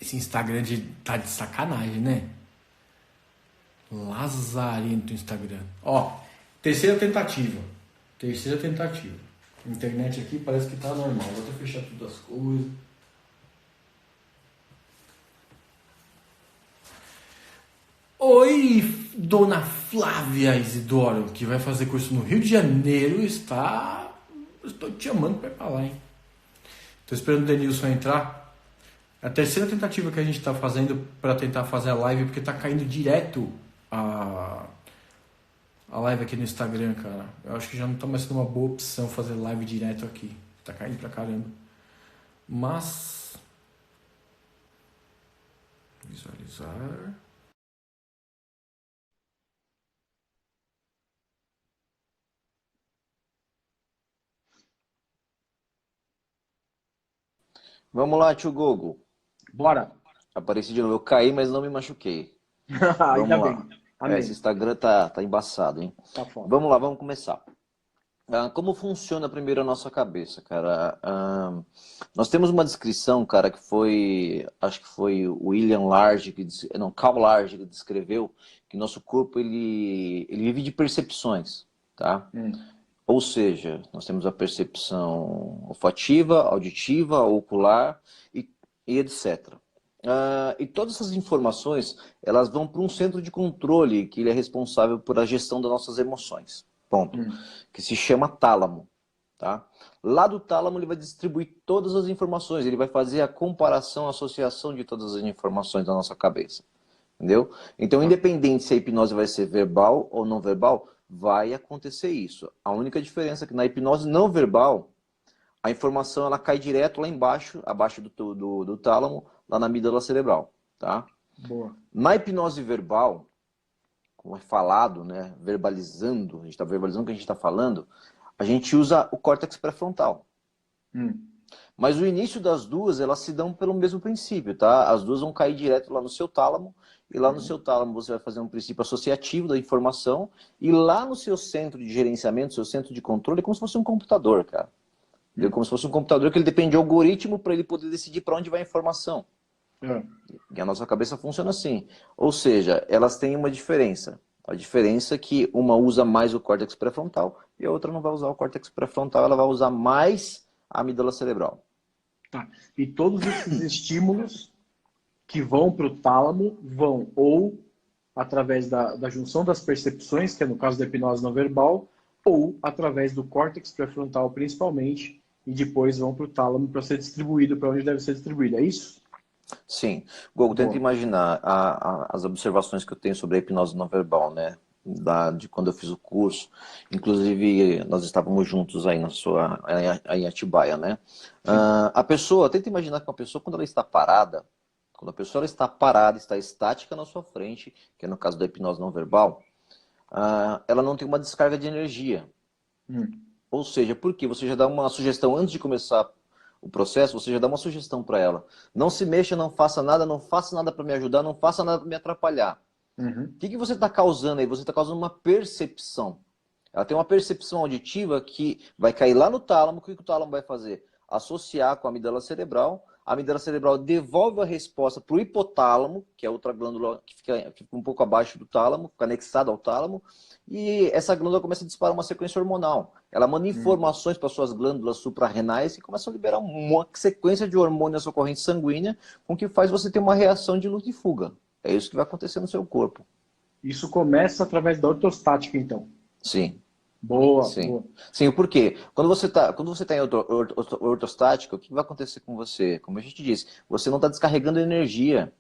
Esse Instagram tá de sacanagem, né? Lazarento Instagram. Ó, terceira tentativa. Terceira tentativa. A internet aqui parece que tá normal. Vou até fechar todas as coisas. Oi, dona Flávia Isidoro, que vai fazer curso no Rio de Janeiro, estou te chamando para ir pra lá, hein? Tô esperando o Denilson entrar. É a terceira tentativa que a gente tá fazendo para tentar fazer a live, porque tá caindo direto a live aqui no Instagram, cara. Eu acho que já não tá mais sendo uma boa opção fazer live direto aqui. Tá caindo pra caramba. Mas... visualizar... Vamos lá, tio Gogo. Bora. Apareci de novo. Eu caí, mas não me machuquei. Ainda Vamos bem. lá. Esse Amém. Instagram tá embaçado, hein? Tá foda. Vamos lá, vamos começar. Como funciona primeiro a nossa cabeça, cara? Nós temos uma descrição, cara, que foi, acho que foi o William Large, não, Carl Large que descreveu que nosso corpo ele vive de percepções, tá? Ou seja, nós temos a percepção olfativa, auditiva, ocular e etc. E todas essas informações, elas vão para um centro de controle que ele é responsável por a gestão das nossas emoções. Ponto. Que se chama tálamo. Tá? Lá do tálamo ele vai distribuir todas as informações, ele vai fazer a comparação, a associação de todas as informações da nossa cabeça. Entendeu? Então, independente se a hipnose vai ser verbal ou não verbal, vai acontecer isso. A única diferença é que na hipnose não verbal, a informação ela cai direto lá embaixo, abaixo do tálamo, lá na amígdala cerebral. Tá? Boa. Na hipnose verbal, como é falado, né, verbalizando, a gente está verbalizando o que a gente está falando, a gente usa o córtex pré-frontal. Mas o início das duas, elas se dão pelo mesmo princípio, tá? As duas vão cair direto lá no seu tálamo, e lá no seu tálamo você vai fazer um princípio associativo da informação, e lá no seu centro de gerenciamento, seu centro de controle, é como se fosse um computador, cara. É como se fosse um computador que ele depende de algoritmo para ele poder decidir para onde vai a informação. E a nossa cabeça funciona assim. Ou seja, elas têm uma diferença. A diferença é que uma usa mais o córtex pré-frontal e a outra não vai usar o córtex pré-frontal, ela vai usar mais a amígdala cerebral. Tá. E todos esses estímulos que vão para o tálamo vão ou através da junção das percepções, que é no caso da hipnose não verbal, ou através do córtex pré-frontal principalmente, e depois vão para o tálamo para ser distribuído para onde deve ser distribuído. É isso? Sim. Gogo, tenta imaginar as observações que eu tenho sobre a hipnose não verbal, né? De quando eu fiz o curso. Inclusive, nós estávamos juntos aí em Atibaia, né? A pessoa, tenta imaginar que uma pessoa, quando ela está parada, quando a pessoa está parada, está estática na sua frente, que é no caso da hipnose não verbal, ela não tem uma descarga de energia. Ou seja, porque você já dá uma sugestão antes de começar o processo, você já dá uma sugestão para ela. Não se mexa, não faça nada para me ajudar, não faça nada para me atrapalhar. O que você está causando aí? Você está causando uma percepção. Ela tem uma percepção auditiva que vai cair lá no tálamo. O que o tálamo vai fazer? Associar com a amígdala cerebral. A amígdala cerebral devolve a resposta para o hipotálamo, que é outra glândula que fica um pouco abaixo do tálamo, fica anexada ao tálamo. E essa glândula começa a disparar uma sequência hormonal. Ela manda informações para suas glândulas suprarrenais e começa a liberar uma sequência de hormônios na sua corrente sanguínea, com que faz você ter uma reação de luta e fuga. É isso que vai acontecer no seu corpo. Isso começa através da ortostática, então. Sim. Boa, Sim. boa. Sim, por quê? Quando você tá em ortostática, o que vai acontecer com você? Como a gente disse, você não está descarregando energia.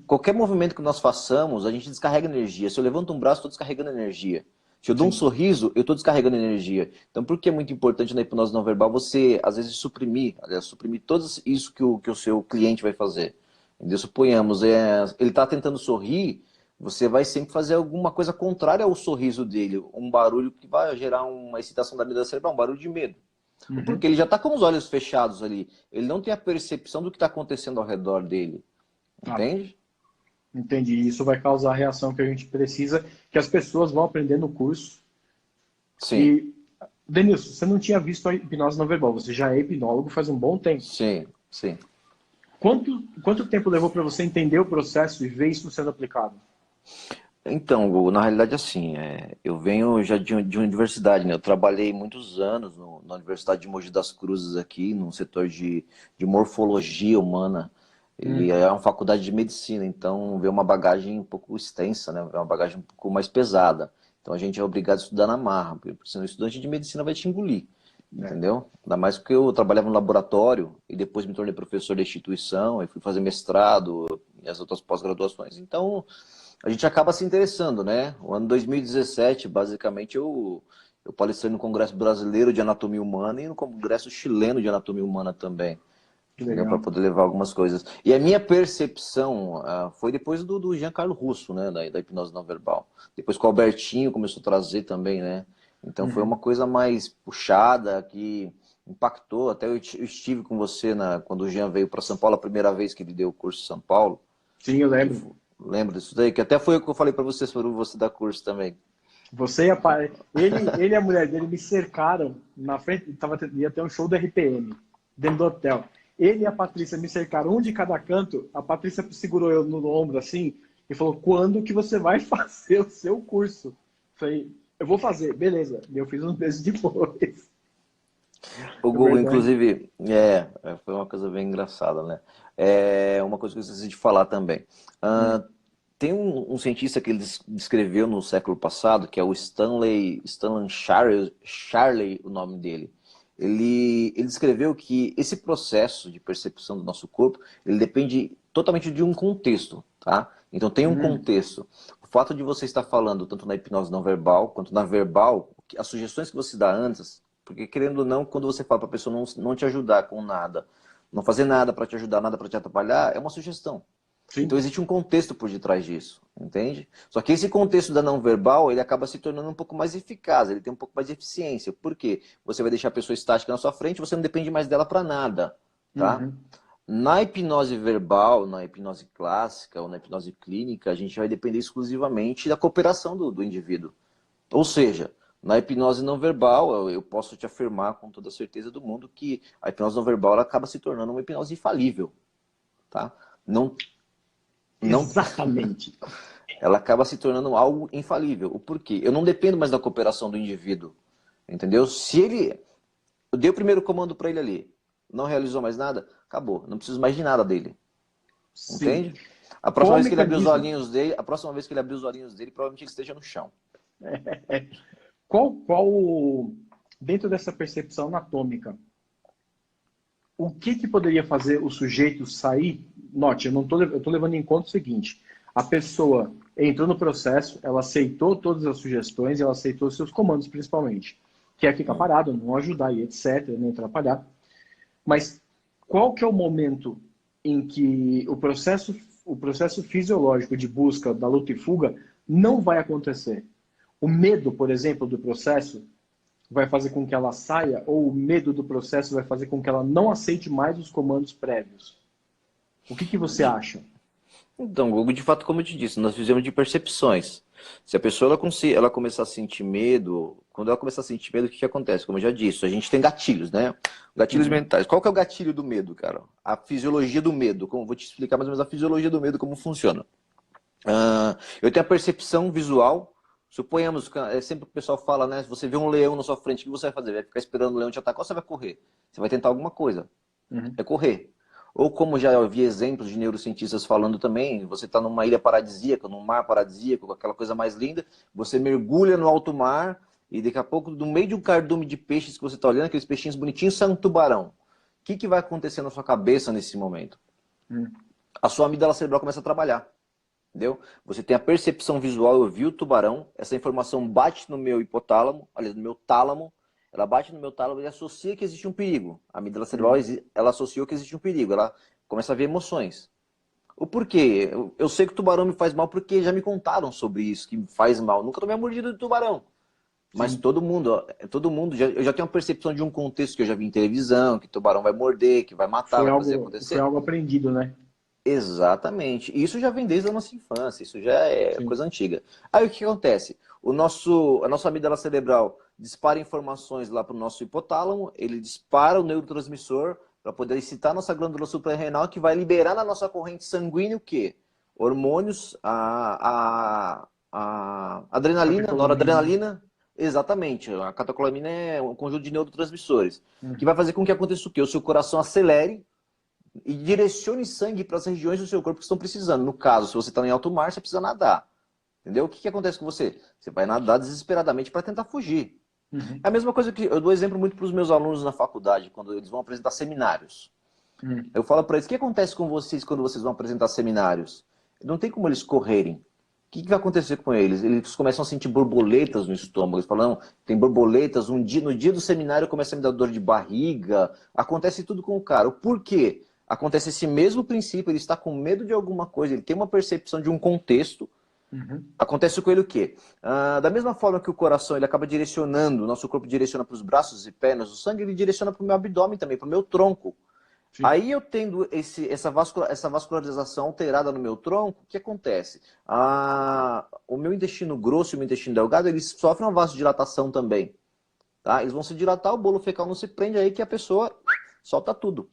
Qualquer movimento que nós façamos, a gente descarrega energia. Se eu levanto um braço, estou descarregando energia. Se eu dou um sorriso, eu estou descarregando energia. Então, por que é muito importante na hipnose não verbal você, às vezes, suprimir tudo isso que o seu cliente vai fazer? Entendeu? Suponhamos, ele está tentando sorrir, você vai sempre fazer alguma coisa contrária ao sorriso dele. Um barulho que vai gerar uma excitação da amígdala cerebral, um barulho de medo. Porque ele já está com os olhos fechados ali. Ele não tem a percepção do que está acontecendo ao redor dele. Entende? Entendi. Isso vai causar a reação que a gente precisa, que as pessoas vão aprender no curso. Sim. E, Denilson, você não tinha visto a hipnose não verbal. Você já é hipnólogo faz um bom tempo. Sim, sim. Quanto tempo levou para você entender o processo e ver isso sendo aplicado? Então, Hugo, na realidade, assim, eu venho já de universidade, né? Eu trabalhei muitos anos na Universidade de Mogi das Cruzes aqui, no setor de morfologia humana, e Hum, é uma faculdade de medicina, então veio uma bagagem um pouco extensa, né? É uma bagagem um pouco mais pesada. Então a gente é obrigado a estudar na marra, porque senão o estudante de medicina vai te engolir, é. entendeu? Ainda mais porque eu trabalhava no laboratório e depois me tornei professor da instituição e fui fazer mestrado e as outras pós-graduações. Então a gente acaba se interessando, né? O ano 2017, basicamente, eu palestrei no Congresso Brasileiro de Anatomia Humana e no Congresso Chileno de Anatomia Humana também, Que entendeu? Para legal. poder levar algumas coisas. E a minha percepção foi depois do Giancarlo Russo, né? Da hipnose não verbal. Depois que o Albertinho começou a trazer também, né? Então foi uma Uhum. coisa mais puxada, que impactou. Até eu estive com você quando o Jean veio para São Paulo, a primeira vez que ele deu o curso em São Paulo. Sim, eu Que lembro. lembro disso daí, que até foi o que eu falei para você sobre você dar curso também. Você e ele e a mulher dele me cercaram na frente, ia ter um show do RPM dentro do hotel. Ele e a Patrícia me cercaram, um de cada canto. A Patrícia segurou eu no ombro assim e falou: "Quando que você vai fazer o seu curso?" Falei: "Eu vou fazer, beleza." E eu fiz uns meses depois. O É Google, verdade. inclusive, foi uma coisa bem engraçada, né? É uma coisa que eu esqueci de falar também. Hum, Tem um cientista que ele descreveu no século passado, que é o Stanley Charley, o nome dele. Ele descreveu que esse processo de percepção do nosso corpo, ele depende totalmente de um contexto, tá? Então tem um hum, contexto. O fato de você estar falando tanto na hipnose não verbal quanto na verbal, as sugestões que você dá antes, porque querendo ou não, quando você fala para a pessoa não te ajudar com nada, não fazer nada para te ajudar, nada para te atrapalhar, é uma sugestão. Então sim, existe um contexto por detrás disso, entende? Só que esse contexto da não verbal, ele acaba se tornando um pouco mais eficaz, ele tem um pouco mais de eficiência. Por quê? Você vai deixar a pessoa estática na sua frente, você não depende mais dela para nada, tá? uhum, Na hipnose verbal, na hipnose clássica ou na hipnose clínica, a gente vai depender exclusivamente da cooperação do indivíduo. Ou seja, na hipnose não verbal, eu posso te afirmar com toda a certeza do mundo que a hipnose não verbal ela acaba se tornando uma hipnose infalível, tá? Não, não, exatamente. ela acaba se tornando algo infalível. O porquê? Eu não dependo mais da cooperação do indivíduo, entendeu? Se ele, eu dei o primeiro comando para ele ali, não realizou mais nada, acabou, não preciso mais de nada dele, Sim. entende? A próxima Qual o vez que ele abrir os mecanismo? olhinhos dele, a próxima vez que ele abrir os olhinhos dele, provavelmente ele esteja no chão. Dentro dessa percepção anatômica, o que que poderia fazer o sujeito sair? Note, eu tô levando em conta o seguinte: a pessoa entrou no processo, ela aceitou todas as sugestões, ela aceitou seus comandos principalmente, que é ficar Hum. parado, não ajudar e etc, não atrapalhar. Mas qual que é o momento em que o processo fisiológico de busca da luta e fuga não vai acontecer? O medo, por exemplo, do processo vai fazer com que ela saia, ou o medo do processo vai fazer com que ela não aceite mais os comandos prévios? O que que você acha? Então, Google, de fato, como eu te disse, nós fizemos de percepções. Se a pessoa ela começar a sentir medo, quando ela começar a sentir medo, o que que acontece? Como eu já disse, a gente tem gatilhos, né? Gatilhos Uhum. mentais. Qual que é o gatilho do medo, cara? A fisiologia do medo. Vou te explicar mais ou menos a fisiologia do medo, como funciona. Eu tenho a percepção visual. Suponhamos, é sempre que o pessoal fala, né? Se você vê um leão na sua frente, o que você vai fazer? Vai ficar esperando o leão te atacar ou você vai correr? Você vai tentar alguma coisa. Uhum. É correr. Ou como já vi exemplos de neurocientistas falando também, você está numa ilha paradisíaca, num mar paradisíaco, com aquela coisa mais linda, você mergulha no alto mar e daqui a pouco, no meio de um cardume de peixes que você está olhando, aqueles peixinhos bonitinhos, sai um tubarão. O que vai acontecer na sua cabeça nesse momento? Uhum. A sua amígdala cerebral começa a trabalhar. Entendeu? Você tem a percepção visual, eu vi o tubarão, essa informação bate no meu hipotálamo, aliás, no meu tálamo, ela bate no meu tálamo e associa que existe um perigo. A amígdala cerebral, Uhum. ela associou que existe um perigo, ela começa a ver emoções. O porquê? Eu sei que o tubarão me faz mal porque já me contaram sobre isso, que faz mal. Nunca tomei uma mordida de tubarão. Mas Sim. todo mundo, eu já tenho uma percepção de um contexto que eu já vi em televisão, que tubarão vai morder, que vai matar, vai fazer Foi acontecer. algo aprendido, né? Exatamente. E isso já vem desde a nossa infância, isso já é Sim. coisa antiga. Aí o que acontece? A nossa amígdala cerebral dispara informações lá para o nosso hipotálamo, ele dispara o neurotransmissor para poder excitar a nossa glândula suprarrenal, que vai liberar na nossa corrente sanguínea o quê? Hormônios, a adrenalina, noradrenalina. Exatamente. A catecolamina é um conjunto de neurotransmissores, que vai fazer com que aconteça o quê? O seu coração acelere e direcione sangue para as regiões do seu corpo que estão precisando. No caso, se você está em alto mar, você precisa nadar. Entendeu? O que acontece com você? Você vai nadar desesperadamente para tentar fugir. É a mesma coisa que eu dou exemplo muito para os meus alunos na faculdade, quando eles vão apresentar seminários. Eu falo para eles, o que acontece com vocês quando vocês vão apresentar seminários? Não tem como eles correrem. O que vai acontecer com eles? Eles começam a sentir borboletas no estômago. Eles falam, não, tem borboletas. No dia do seminário começa a me dar dor de barriga. Acontece tudo com o cara. Por quê? Acontece esse mesmo princípio. Ele está com medo de alguma coisa. Ele tem uma percepção de um contexto. Acontece com ele o quê? Da mesma forma que o coração ele acaba direcionando, o nosso corpo direciona para os braços e pernas, o sangue ele direciona para o meu abdômen também, para o meu tronco. Sim. Aí eu tendo essa vascularização alterada no meu tronco, o que acontece? O meu intestino grosso e o meu intestino delgado, eles sofrem uma vasodilatação também. Tá? Eles vão se dilatar, o bolo fecal não se prende, aí que a pessoa solta tudo.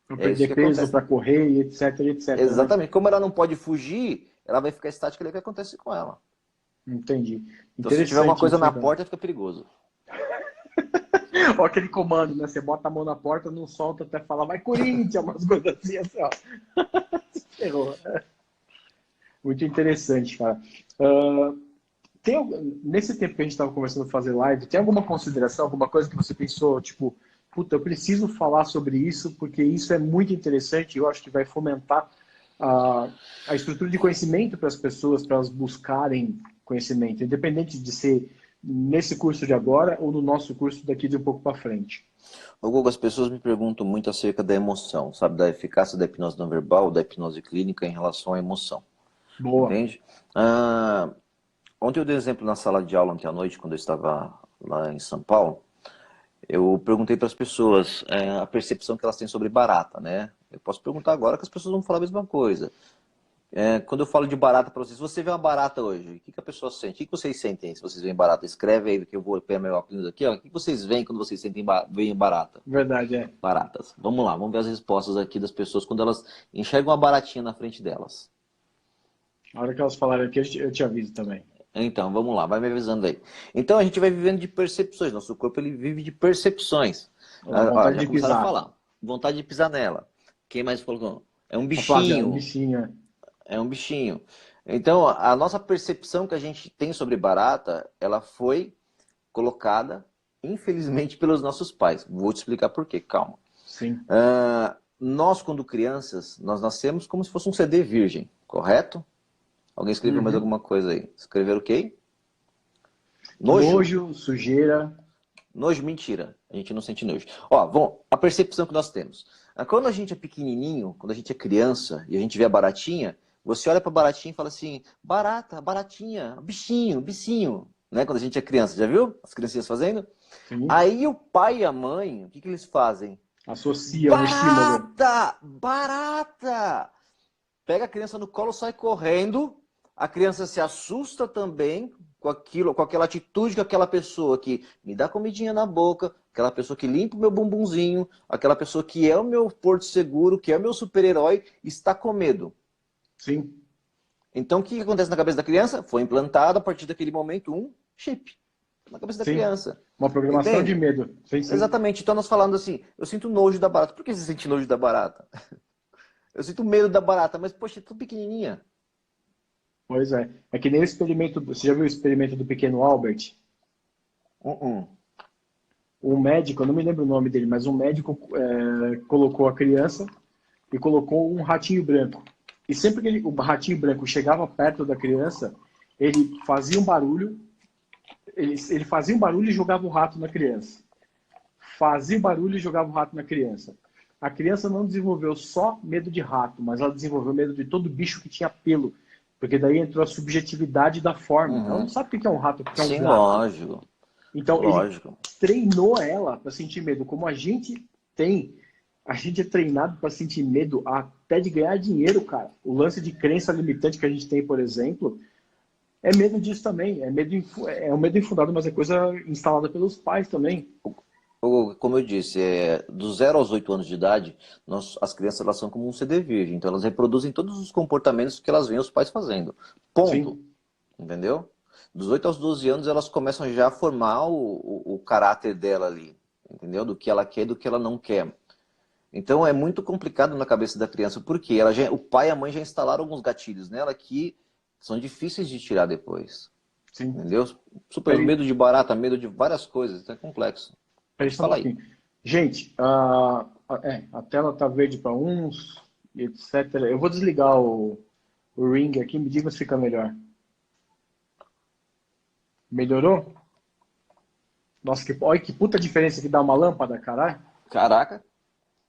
Para perder peso, para correr, etc, etc. Exatamente. Né? Como ela não pode fugir, ela vai ficar estática ali, o que acontece com ela. Entendi. Então se tiver uma coisa na porta, fica perigoso. Olha aquele comando, né? Você bota a mão na porta, não solta até falar, vai Corinthians, umas coisas assim, ó. Ferrou. Muito interessante, cara. Nesse tempo que a gente estava conversando fazer live, tem alguma consideração, alguma coisa que você pensou, tipo, puta, eu preciso falar sobre isso, porque isso é muito interessante e eu acho que vai fomentar a estrutura de conhecimento para as pessoas, para elas buscarem conhecimento, independente de ser nesse curso de agora ou no nosso curso daqui de um pouco para frente. Google, as pessoas me perguntam muito acerca da emoção, sabe, da eficácia da hipnose não verbal, da hipnose clínica em relação à emoção. Boa. Entende? Ontem eu dei exemplo na sala de aula ontem à noite, quando eu estava lá em São Paulo. Eu perguntei para as pessoas a percepção que elas têm sobre barata, né? Eu posso perguntar agora que as pessoas vão falar a mesma coisa. Quando eu falo de barata para vocês, você vê uma barata hoje, o que a pessoa sente? O que vocês sentem se vocês veem barata? Escreve aí que eu vou pegar meu óculos aqui, ó. O que vocês veem quando vocês veem barata? Verdade, é. Baratas. Vamos lá, vamos ver as respostas aqui das pessoas quando elas enxergam uma baratinha na frente delas. A hora que elas falarem aqui, eu te aviso também. Então, vamos lá, vai me avisando aí. Então, a gente vai vivendo de percepções. Nosso corpo ele vive de percepções. Vontade de pisar. A falar. Vontade de pisar nela. Quem mais falou? É um bichinho. Flávia, é um bichinho. É um bichinho. Então, a nossa percepção que a gente tem sobre barata, ela foi colocada, infelizmente, pelos nossos pais. Vou te explicar por quê, calma. Sim. Nós, quando crianças, nós nascemos como se fosse um CD virgem, correto? Alguém escreveu mais alguma coisa aí? Escreveram o quê? Nojo, sujeira. Nojo, mentira. A gente não sente nojo. Ó, a percepção que nós temos. Quando a gente é pequenininho, quando a gente é criança e a gente vê a baratinha, você olha pra baratinha e fala assim, barata, baratinha, bichinho, bicinho. Né? Quando a gente é criança, já viu? As criancinhas fazendo? Sim. Aí o pai e a mãe, o que eles fazem? Associam o estímulo. Barata! Pega a criança no colo, sai correndo. A criança se assusta também com aquela atitude que aquela pessoa que me dá comidinha na boca, aquela pessoa que limpa o meu bumbumzinho, aquela pessoa que é o meu porto seguro, que é o meu super-herói, está com medo. Sim. Então, o que acontece na cabeça da criança? Foi implantado, a partir daquele momento, um chip na cabeça da criança. Uma programação Entende? de medo. Sim. Exatamente. Então, nós falando assim, eu sinto nojo da barata. Por que você sente nojo da barata? Eu sinto medo da barata, mas, poxa, é tão pequenininha. Pois é. É que nem o experimento... Você já viu o experimento do pequeno Albert? Um médico, eu não me lembro o nome dele, mas um médico colocou a criança e colocou um ratinho branco. E sempre que o ratinho branco chegava perto da criança, ele fazia um barulho, ele fazia um barulho e jogava o rato na criança. Fazia o barulho e jogava o rato na criança. A criança não desenvolveu só medo de rato, mas ela desenvolveu medo de todo bicho que tinha pelo. Porque daí entrou a subjetividade da forma. Ela não sabe o que é um rato, o que é um gato. Lógico. Então, ele treinou ela para sentir medo. Como a gente é treinado para sentir medo até de ganhar dinheiro, cara. O lance de crença limitante que a gente tem, por exemplo, é medo disso também. É um medo infundado, mas é coisa instalada pelos pais também. Como eu disse, dos 0 aos 8 anos de idade, as crianças elas são como um CD virgem, então elas reproduzem todos os comportamentos que elas veem os pais fazendo. Ponto. Sim. Entendeu? Dos 8 aos 12 anos, elas começam já a formar o caráter dela ali, entendeu? Do que ela quer e do que ela não quer. Então é muito complicado na cabeça da criança, porque o pai e a mãe já instalaram alguns gatilhos nela que são difíceis de tirar depois. Sim. Entendeu? Super Peraí, medo de barata, medo de várias coisas, então é complexo. peraí Pode só um falar aí. pouquinho. Gente, a tela tá verde para uns, etc. Eu vou desligar o ring aqui, me diga se fica melhor. Melhorou? Nossa, olha que puta diferença que dá uma lâmpada, caralho. Caraca,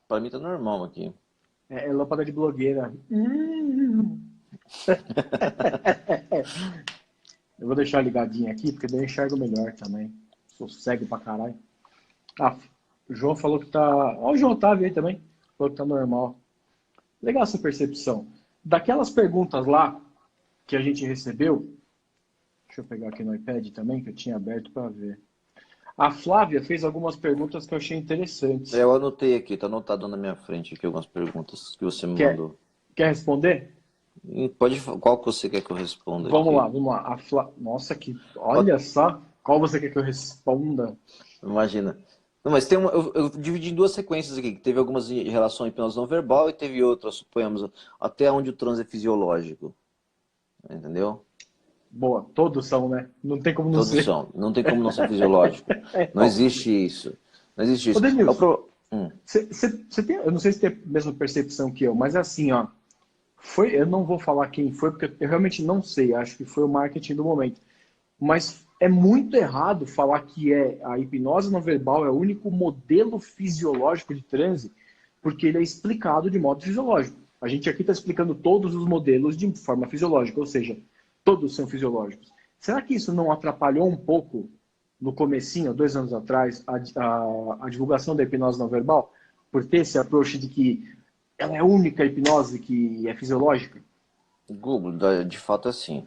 pra mim tá normal aqui. É lâmpada de blogueira. Eu vou deixar ligadinho aqui, porque daí eu enxergo melhor também. Sou cego pra caralho. O João falou que tá... Ó, o João Otávio aí também. Falou que tá normal. Legal essa percepção. Daquelas perguntas lá que a gente recebeu, deixa eu pegar aqui no iPad também, que eu tinha aberto para ver. A Flávia fez algumas perguntas que eu achei interessantes. Eu anotei aqui, tá anotado na minha frente aqui algumas perguntas que você me mandou. Quer responder? Qual que você quer que eu responda Vamos aqui? lá, vamos lá. Nossa, olha só. Qual você quer que eu responda? Imagina. Não, mas eu dividi em duas sequências aqui, que teve algumas em relação à hipnose não verbal e teve outras, suponhamos, até onde o transe é fisiológico. Entendeu? Boa, todos são, né? Não tem como não Todos ser. são. Não tem como não ser fisiológico. Não existe isso. Não existe Ô, isso. Denilson, você tem, eu não sei se tem a mesma percepção que eu, mas é assim, ó. Eu não vou falar quem foi, porque eu realmente não sei. Acho que foi o marketing do momento. Mas é muito errado falar que a hipnose não verbal é o único modelo fisiológico de transe, porque ele é explicado de modo fisiológico. A gente aqui está explicando todos os modelos de forma fisiológica, ou seja, todos são fisiológicos. Será que isso não atrapalhou um pouco no comecinho, 2 anos atrás, a divulgação da hipnose não verbal? Por ter esse approach de que ela é a única hipnose que é fisiológica? Google, de fato, é assim.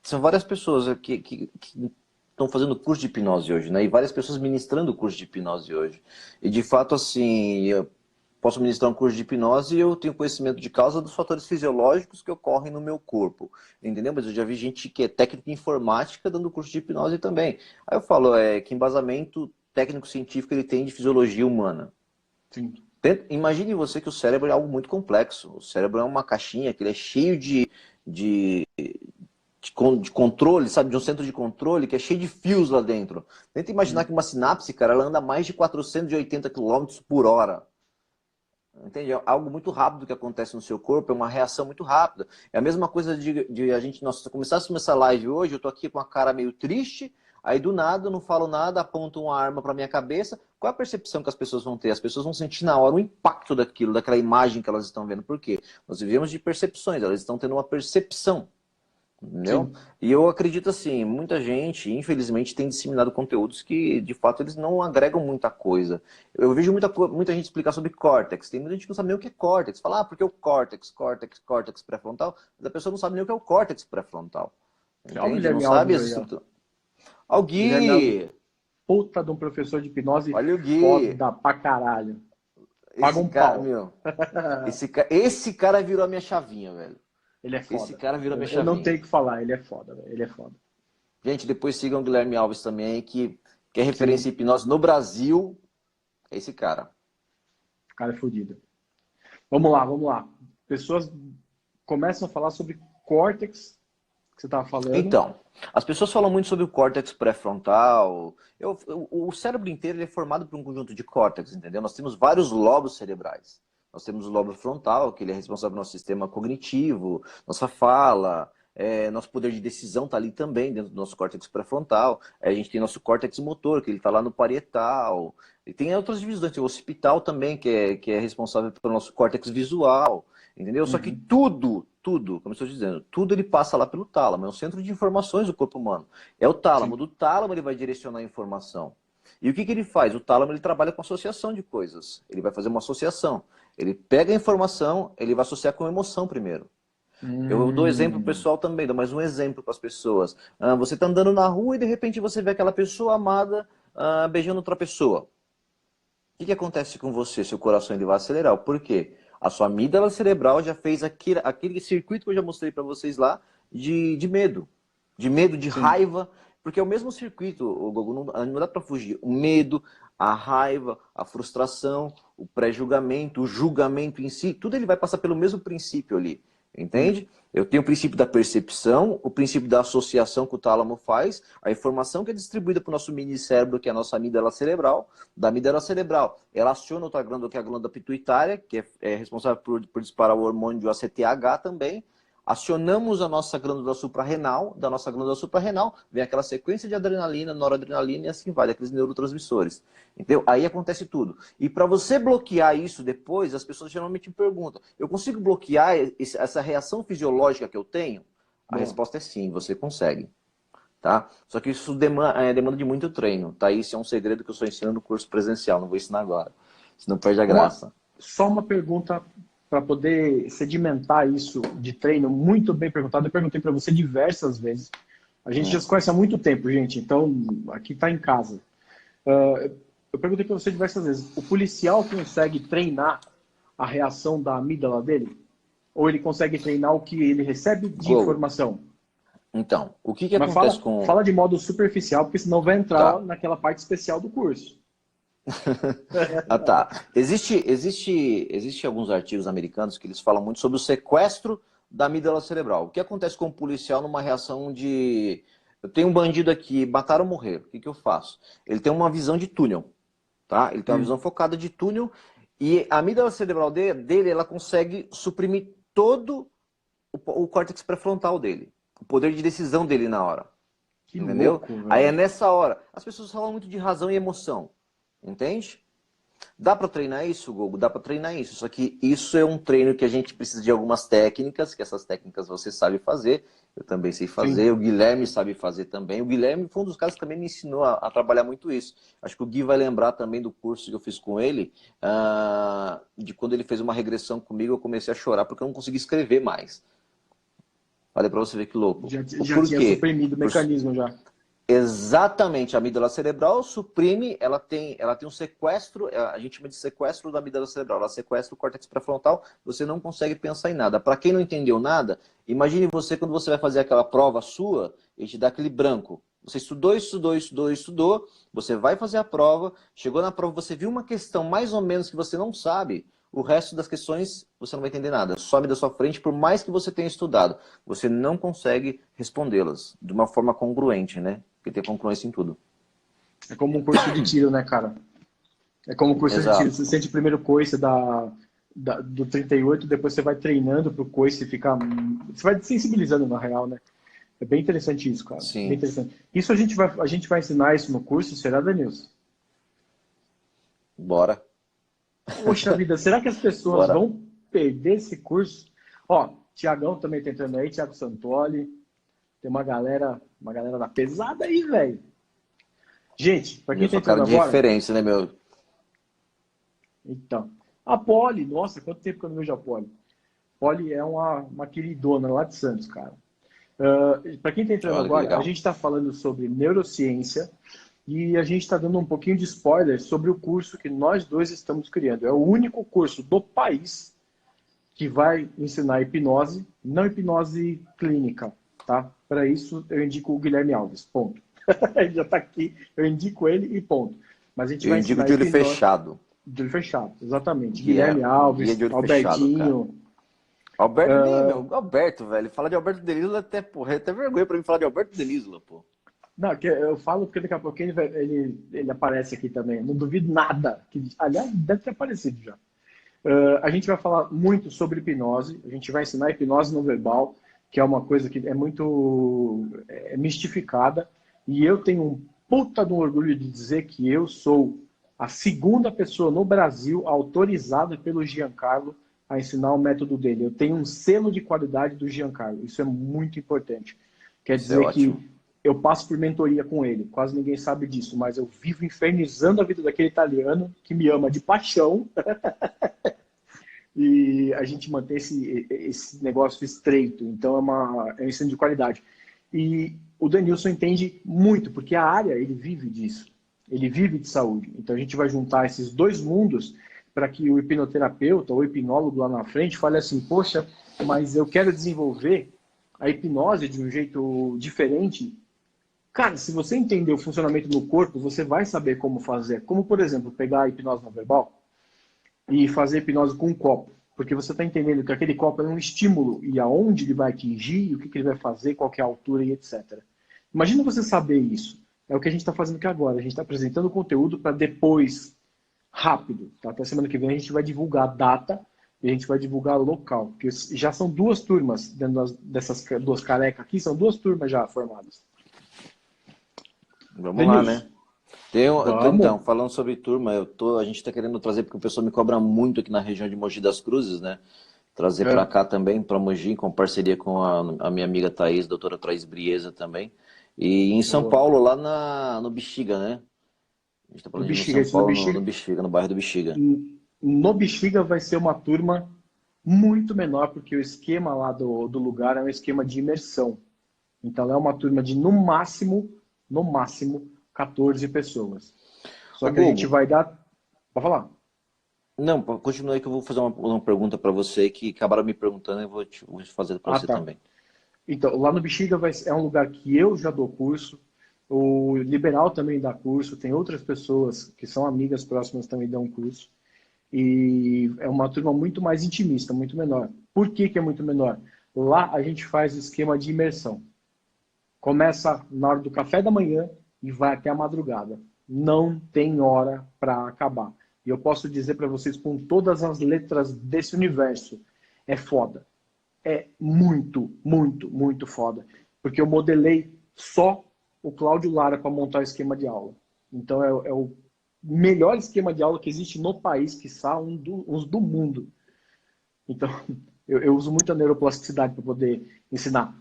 São várias pessoas que estão fazendo curso de hipnose hoje, né? E várias pessoas ministrando o curso de hipnose hoje. E de fato, assim, eu posso ministrar um curso de hipnose e eu tenho conhecimento de causa dos fatores fisiológicos que ocorrem no meu corpo. Entendeu? Mas eu já vi gente que é técnico em informática dando curso de hipnose também. Aí eu falo, que embasamento técnico-científico ele tem de fisiologia humana? Sim. Imagine você que o cérebro é algo muito complexo. O cérebro é uma caixinha que ele é cheio de controle, sabe? De um centro de controle que é cheio de fios lá dentro. Tenta imaginar que uma sinapse, cara, ela anda mais de 480 quilômetros por hora. Entende? É algo muito rápido que acontece no seu corpo, é uma reação muito rápida. É a mesma coisa de a gente, nossa, se eu começasse essa live hoje, eu tô aqui com a cara meio triste, aí do nada, eu não falo nada, aponto uma arma para minha cabeça. Qual é a percepção que as pessoas vão ter? As pessoas vão sentir na hora o impacto daquilo, daquela imagem que elas estão vendo. Por quê? Nós vivemos de percepções, elas estão tendo uma percepção. Entendeu? Sim. E eu acredito assim, muita gente, infelizmente, tem disseminado conteúdos que, de fato, eles não agregam muita coisa. Eu vejo muita gente explicar sobre córtex. Tem muita gente que não sabe nem o que é córtex. Fala, porque o córtex pré-frontal, mas a pessoa não sabe nem o que é o córtex pré-frontal. Olha o Entende? Não Guilherme sabe Alves as aí, ó. estruturas. Ó, o Guilherme Alves, Gui! puta de um professor de hipnose Olha o Gui! foda pra caralho. Paga Esse um cara, pau. meu, esse cara virou a minha chavinha, velho. Ele é Esse foda. cara virou a minha Eu não chavinha. tenho o que falar, ele é foda, velho. Ele é foda. Gente, depois sigam o Guilherme Alves também, que é Sim, referência em hipnose no Brasil. É esse cara. o cara é fodido. Vamos lá, vamos lá. Pessoas começam a falar sobre córtex, que você tava falando. Então, as pessoas falam muito sobre o córtex pré-frontal. O cérebro inteiro ele é formado por um conjunto de córtex, entendeu? Nós temos vários lobos cerebrais. Nós temos o lobo frontal, que ele é responsável pelo nosso sistema cognitivo, nossa fala, nosso poder de decisão está ali também, dentro do nosso córtex pré-frontal. A gente tem nosso córtex motor, que ele está lá no parietal. E tem outras divisões, tem o occipital também, que é responsável pelo nosso córtex visual, entendeu? Só que tudo, como eu estou dizendo, tudo ele passa lá pelo tálamo, é um centro de informações do corpo humano. É o tálamo, Sim. do tálamo ele vai direcionar a informação. E o que ele faz? O tálamo ele trabalha com associação de coisas. Ele vai fazer uma associação. Ele pega a informação, ele vai associar com a emoção primeiro. Eu dou exemplo pro pessoal também, dou mais um exemplo para as pessoas. Você está andando na rua e de repente você vê aquela pessoa amada beijando outra pessoa. O que acontece com você? Seu coração ele vai acelerar. Por quê? A sua amígdala cerebral já fez aquele circuito que eu já mostrei para vocês lá de medo. De medo, de Sim. raiva. Porque é o mesmo circuito, o Gogo, não dá para fugir. O medo, a raiva, a frustração, o pré-julgamento, o julgamento em si, tudo ele vai passar pelo mesmo princípio ali. Entende? Eu tenho o princípio da percepção, o princípio da associação que o tálamo faz, a informação que é distribuída para o nosso mini-cérebro, que é a nossa amígdala cerebral, da amígdala cerebral. Ela aciona outra glândula, que é a glândula pituitária, que é responsável por disparar o hormônio de ACTH também. Acionamos a nossa glândula suprarrenal, da nossa glândula suprarrenal vem aquela sequência de adrenalina, noradrenalina e assim vai, daqueles neurotransmissores. Entendeu? Aí acontece tudo. E para você bloquear isso depois, as pessoas geralmente me perguntam, eu consigo bloquear essa reação fisiológica que eu tenho? A Bom. resposta é sim, você consegue. Tá? Só que isso demanda de muito treino. Tá? Isso é um segredo que eu estou ensinando no curso presencial, não vou ensinar agora. Senão perde a graça. Só uma pergunta para poder sedimentar isso de treino, muito bem perguntado. Eu perguntei para você diversas vezes. A gente já se conhece há muito tempo, gente, então aqui está em casa. Eu perguntei para você diversas vezes. O policial consegue treinar a reação da amígdala dele? Ou ele consegue treinar o que ele recebe de informação? Então, o que Mas acontece com... fala de modo superficial, porque senão vai entrar Tá. naquela parte especial do curso. Ah, tá. Existe alguns artigos americanos que eles falam muito sobre o sequestro da amígdala cerebral. O que acontece com o policial numa reação de... Eu tenho um bandido aqui, mataram ou morrer. O que eu faço? Ele tem uma visão de túnel, tá? Ele tem uma visão focada de túnel e a amígdala cerebral dele ela consegue suprimir todo o córtex pré-frontal dele. O poder de decisão dele na hora. Que Entendeu? louco, velho. Aí é nessa hora. As pessoas falam muito de razão e emoção. Entende? Dá para treinar isso, Gogo? Dá para treinar isso. Só que isso é um treino que a gente precisa de algumas técnicas, que essas técnicas você sabe fazer. Eu também sei fazer. Sim. O Guilherme sabe fazer também. O Guilherme foi um dos caras que também me ensinou a trabalhar muito isso. Acho que o Gui vai lembrar também do curso que eu fiz com ele, de quando ele fez uma regressão comigo, eu comecei a chorar porque eu não conseguia escrever mais. Olha para você ver que louco. Já Por tinha quê? suprimido o mecanismo já. Exatamente, a amígdala cerebral suprime, ela tem um sequestro, a gente chama de sequestro da amígdala cerebral, ela sequestra o córtex pré-frontal, você não consegue pensar em nada. Para quem não entendeu nada, imagine você quando você vai fazer aquela prova sua, e te dá aquele branco. Você estudou, você vai fazer a prova, chegou na prova, você viu uma questão mais ou menos que você não sabe, o resto das questões você não vai entender nada. Sobe da sua frente, por mais que você tenha estudado, você não consegue respondê-las de uma forma congruente, né? Porque tem congruência em tudo. É como um curso de tiro, né, cara? É como um curso de tiro. Você sente o primeiro coice do 38, depois você vai treinando pro coice e fica... Você vai sensibilizando, na real, né? É bem interessante isso, cara. Sim. Bem interessante. Isso a gente vai ensinar isso no curso, será, Denilson? Bora. Poxa vida, será que as pessoas Bora. vão perder esse curso? Ó, Tiagão também tá entrando aí, Thiago Santoli. Tem uma galera da pesada aí, velho. Gente, pra quem Eu tá sou cara entrando de agora... referência, né, meu? Então, a Poli, nossa, quanto tempo que eu não vejo a Poli. Poli é uma queridona lá de Santos, cara. Para quem está entrando Olha que agora, legal. a gente está falando sobre neurociência e a gente está dando um pouquinho de spoiler sobre o curso que nós dois estamos criando. É o único curso do país que vai ensinar hipnose, não hipnose clínica, tá? Para isso, eu indico o Guilherme Alves, ponto. Ele já está aqui, eu indico ele e ponto. Mas a gente Eu vai indico ensinar de olho hipnose... fechado. De olho fechado, exatamente. Guia Guilherme Alves, de olho Albertinho... fechado, cara. Alberto, meu, Alberto, velho. Falar de Alberto Delisla até, porra, é até vergonha pra mim falar de Alberto Delisla, pô. Não, que eu falo porque daqui a pouquinho ele aparece aqui também. Não duvido nada. Aliás, deve ter aparecido já. A gente vai falar muito sobre hipnose. A gente vai ensinar hipnose não verbal, que é uma coisa que é muito mistificada. E eu tenho um puta de um orgulho de dizer que eu sou a segunda pessoa no Brasil autorizada pelo Giancarlo a ensinar o método dele. Eu tenho um selo de qualidade do Giancarlo. Isso é muito importante. Quer dizer que eu passo por mentoria com ele. Quase ninguém sabe disso, mas eu vivo infernizando a vida daquele italiano que me ama de paixão. E a gente mantém esse negócio estreito. Então é um ensino de qualidade. E o Denilson entende muito, porque a área, ele vive disso. ele vive de saúde. Então a gente vai juntar esses dois mundos para que o hipnoterapeuta ou hipnólogo lá na frente fale assim, poxa, mas eu quero desenvolver a hipnose de um jeito diferente. Cara, se você entender o funcionamento no corpo, você vai saber como fazer. Como, por exemplo, pegar a hipnose não verbal e fazer hipnose com um copo. Porque você está entendendo que aquele copo é um estímulo e aonde ele vai atingir, o que ele vai fazer, qual que é a altura e etc. Imagina você saber isso. É o que a gente está fazendo aqui agora. A gente está apresentando o conteúdo para depois, rápido. Tá? Até semana que vem a gente vai divulgar a data e a gente vai divulgar o local. Porque já são duas turmas dentro dessas duas carecas aqui, são duas turmas já formadas. Vamos lá, né? Vamos. Então, falando sobre turma, a gente está querendo trazer, porque o pessoal me cobra muito aqui na região de Mogi das Cruzes, né? Trazer para cá também, para Mogi, com parceria com a minha amiga Thaís, doutora Thaís Brieza também. E em São Paulo, lá no Bexiga, né? A gente está falando de São Paulo, no Bexiga, no bairro do Bexiga. No Bexiga vai ser uma turma muito menor, porque o esquema lá do lugar é um esquema de imersão. Então é uma turma de, no máximo, 14 pessoas. Só que a gente vai dar... Pode falar. Não, continua aí que eu vou fazer uma pergunta para você que acabaram me perguntando e eu vou te fazer para você também. Então, lá no Bexiga é um lugar que eu já dou curso, o Liberal também dá curso, tem outras pessoas que são amigas próximas também dão curso. E é uma turma muito mais intimista, muito menor. Por que é muito menor? Lá a gente faz o esquema de imersão. Começa na hora do café da manhã e vai até a madrugada. Não tem hora para acabar. E eu posso dizer para vocês com todas as letras desse universo, é foda. É muito, muito, muito foda. Porque eu modelei só o Cláudio Lara para montar o esquema de aula. Então é o melhor esquema de aula que existe no país, quiçá uns do mundo. Então eu uso muito a neuroplasticidade para poder ensinar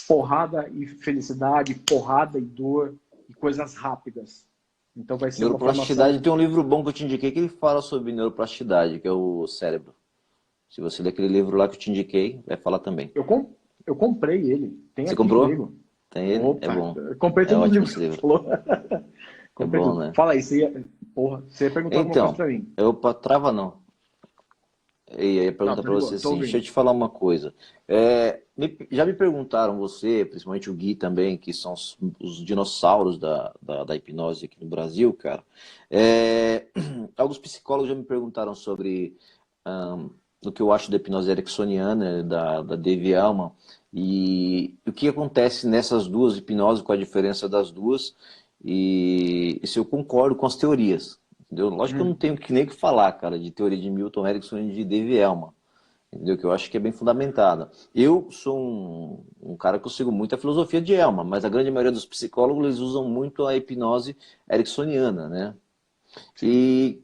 porrada e felicidade, porrada e dor e coisas rápidas. Então vai ser neuroplasticidade, uma formação... tem um livro bom que eu te indiquei que ele fala sobre neuroplasticidade, que é o cérebro. Se você ler aquele livro lá que eu te indiquei, vai falar também. Eu comprei ele. Tem você aqui comprou? comigo. Tem ele? Opa, É bom. eu comprei todos os livros que você falou. É bom, tudo. né? Fala aí, você ia perguntar alguma coisa pra mim. Trava não. Eu ia perguntar para você assim, deixa eu te falar uma coisa. Já me perguntaram você, principalmente o Gui também, que são os dinossauros da hipnose aqui no Brasil, cara. Alguns psicólogos já me perguntaram sobre o que eu acho da hipnose ericksoniana, da Devi Elman, e o que acontece nessas duas hipnoses, qual a diferença das duas, e se eu concordo com as teorias. Entendeu? Lógico que eu não tenho nem o que falar, cara, de teoria de Milton Erickson e de Dave Elman, entendeu? Que eu acho que é bem fundamentada. Eu sou um cara que eu sigo muito a filosofia de Elman, mas a grande maioria dos psicólogos eles usam muito a hipnose ericksoniana, né? Sim. E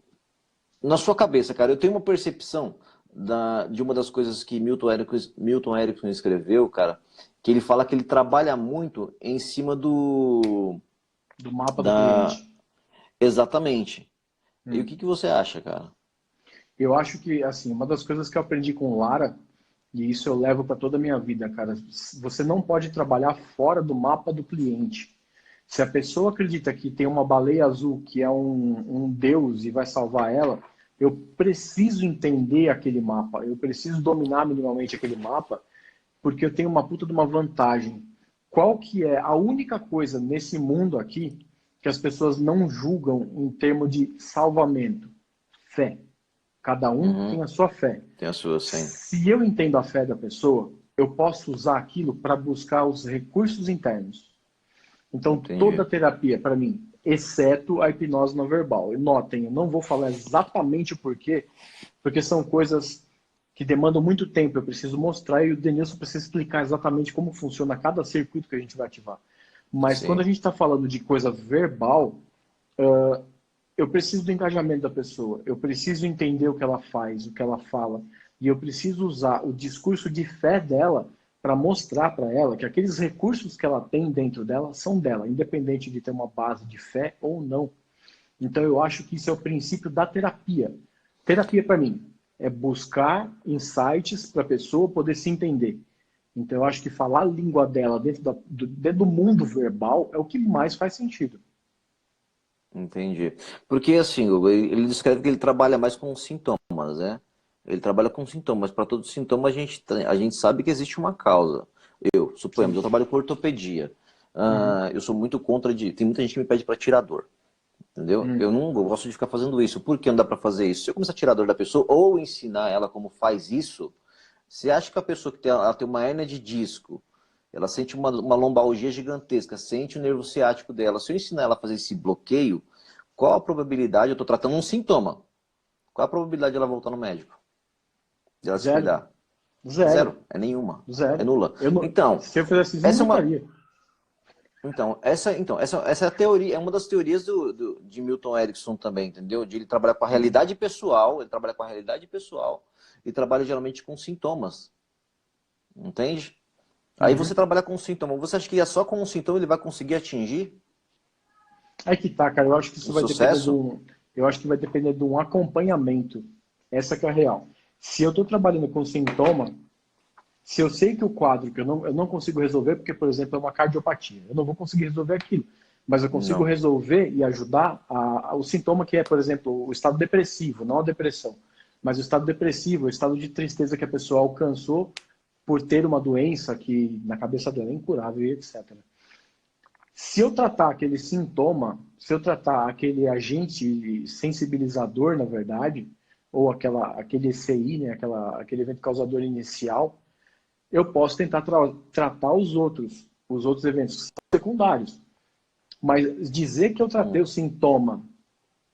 na sua cabeça, cara, eu tenho uma percepção de uma das coisas que Milton Erickson escreveu, cara, que ele fala que ele trabalha muito em cima do mapa do cliente. Exatamente. E o que você acha, cara? Eu acho que, assim, uma das coisas que eu aprendi com Lara, e isso eu levo para toda a minha vida, cara, você não pode trabalhar fora do mapa do cliente. Se a pessoa acredita que tem uma baleia azul que é um deus e vai salvar ela, eu preciso entender aquele mapa, eu preciso dominar minimamente aquele mapa, porque eu tenho uma puta de uma vantagem. Qual que é a única coisa nesse mundo aqui que as pessoas não julgam em termos de salvamento? Fé. Cada um tem a sua fé. Tem a sua, sim. Se eu entendo a fé da pessoa, eu posso usar aquilo para buscar os recursos internos. Então, toda terapia, para mim, exceto a hipnose não verbal. E notem, eu não vou falar exatamente o porquê, porque são coisas que demandam muito tempo. Eu preciso mostrar e o Denilson precisa explicar exatamente como funciona cada circuito que a gente vai ativar. Mas quando a gente está falando de coisa verbal, eu preciso do engajamento da pessoa. Eu preciso entender o que ela faz, o que ela fala. E eu preciso usar o discurso de fé dela para mostrar para ela que aqueles recursos que ela tem dentro dela são dela, independente de ter uma base de fé ou não. Então eu acho que isso é o princípio da terapia. Terapia, para mim, é buscar insights para a pessoa poder se entender. Então eu acho que falar a língua dela dentro do mundo verbal é o que mais faz sentido. Entendi. Porque assim, Hugo, ele descreve que ele trabalha mais com sintomas, né? Ele trabalha com sintomas. Para todo sintoma a gente sabe que existe uma causa. Suponhamos, eu Sim. trabalho com ortopedia. Uhum. Eu sou muito contra de. Tem muita gente que me pede para tirar dor. Entendeu? Uhum. Eu não gosto de ficar fazendo isso. Por que não dá para fazer isso? Se eu começar a tirar a dor da pessoa ou ensinar ela como faz isso, você acha que a pessoa que tem, ela tem uma hérnia de disco, ela sente uma lombalgia gigantesca, sente o nervo ciático dela. Se eu ensinar ela a fazer esse bloqueio, qual a probabilidade? Eu estou tratando um sintoma. Qual a probabilidade de ela voltar no médico? De ela se Zero. cuidar? Zero. Zero. É nenhuma. É Zero. nula. Eu não, Então, se eu fizesse isso, eu essa é não uma. faria. Essa é a teoria, é uma das teorias de Milton Erickson também, entendeu? De ele trabalhar com a realidade pessoal, ele trabalha com a realidade pessoal e trabalha geralmente com sintomas, entende? Aí você Uhum. trabalha com sintoma, você acha que é só com um sintoma ele vai conseguir atingir Aí que tá, cara. Eu acho que o isso vai depender sucesso? eu acho que vai depender de um acompanhamento. Essa que é a real. Se eu estou trabalhando com sintoma, se eu sei que o quadro que eu não consigo resolver, porque, por exemplo, é uma cardiopatia, eu não vou conseguir resolver aquilo, mas eu consigo Não. resolver e ajudar o sintoma que é, por exemplo, o estado depressivo, não a depressão, mas o estado depressivo, o estado de tristeza que a pessoa alcançou por ter uma doença que na cabeça dela é incurável e etc. Se eu tratar aquele sintoma, se eu tratar aquele agente sensibilizador, na verdade, ou aquele ECI, né, aquele evento causador inicial, eu posso tentar tratar os outros eventos que são secundários. Mas dizer que eu tratei Hum. o sintoma,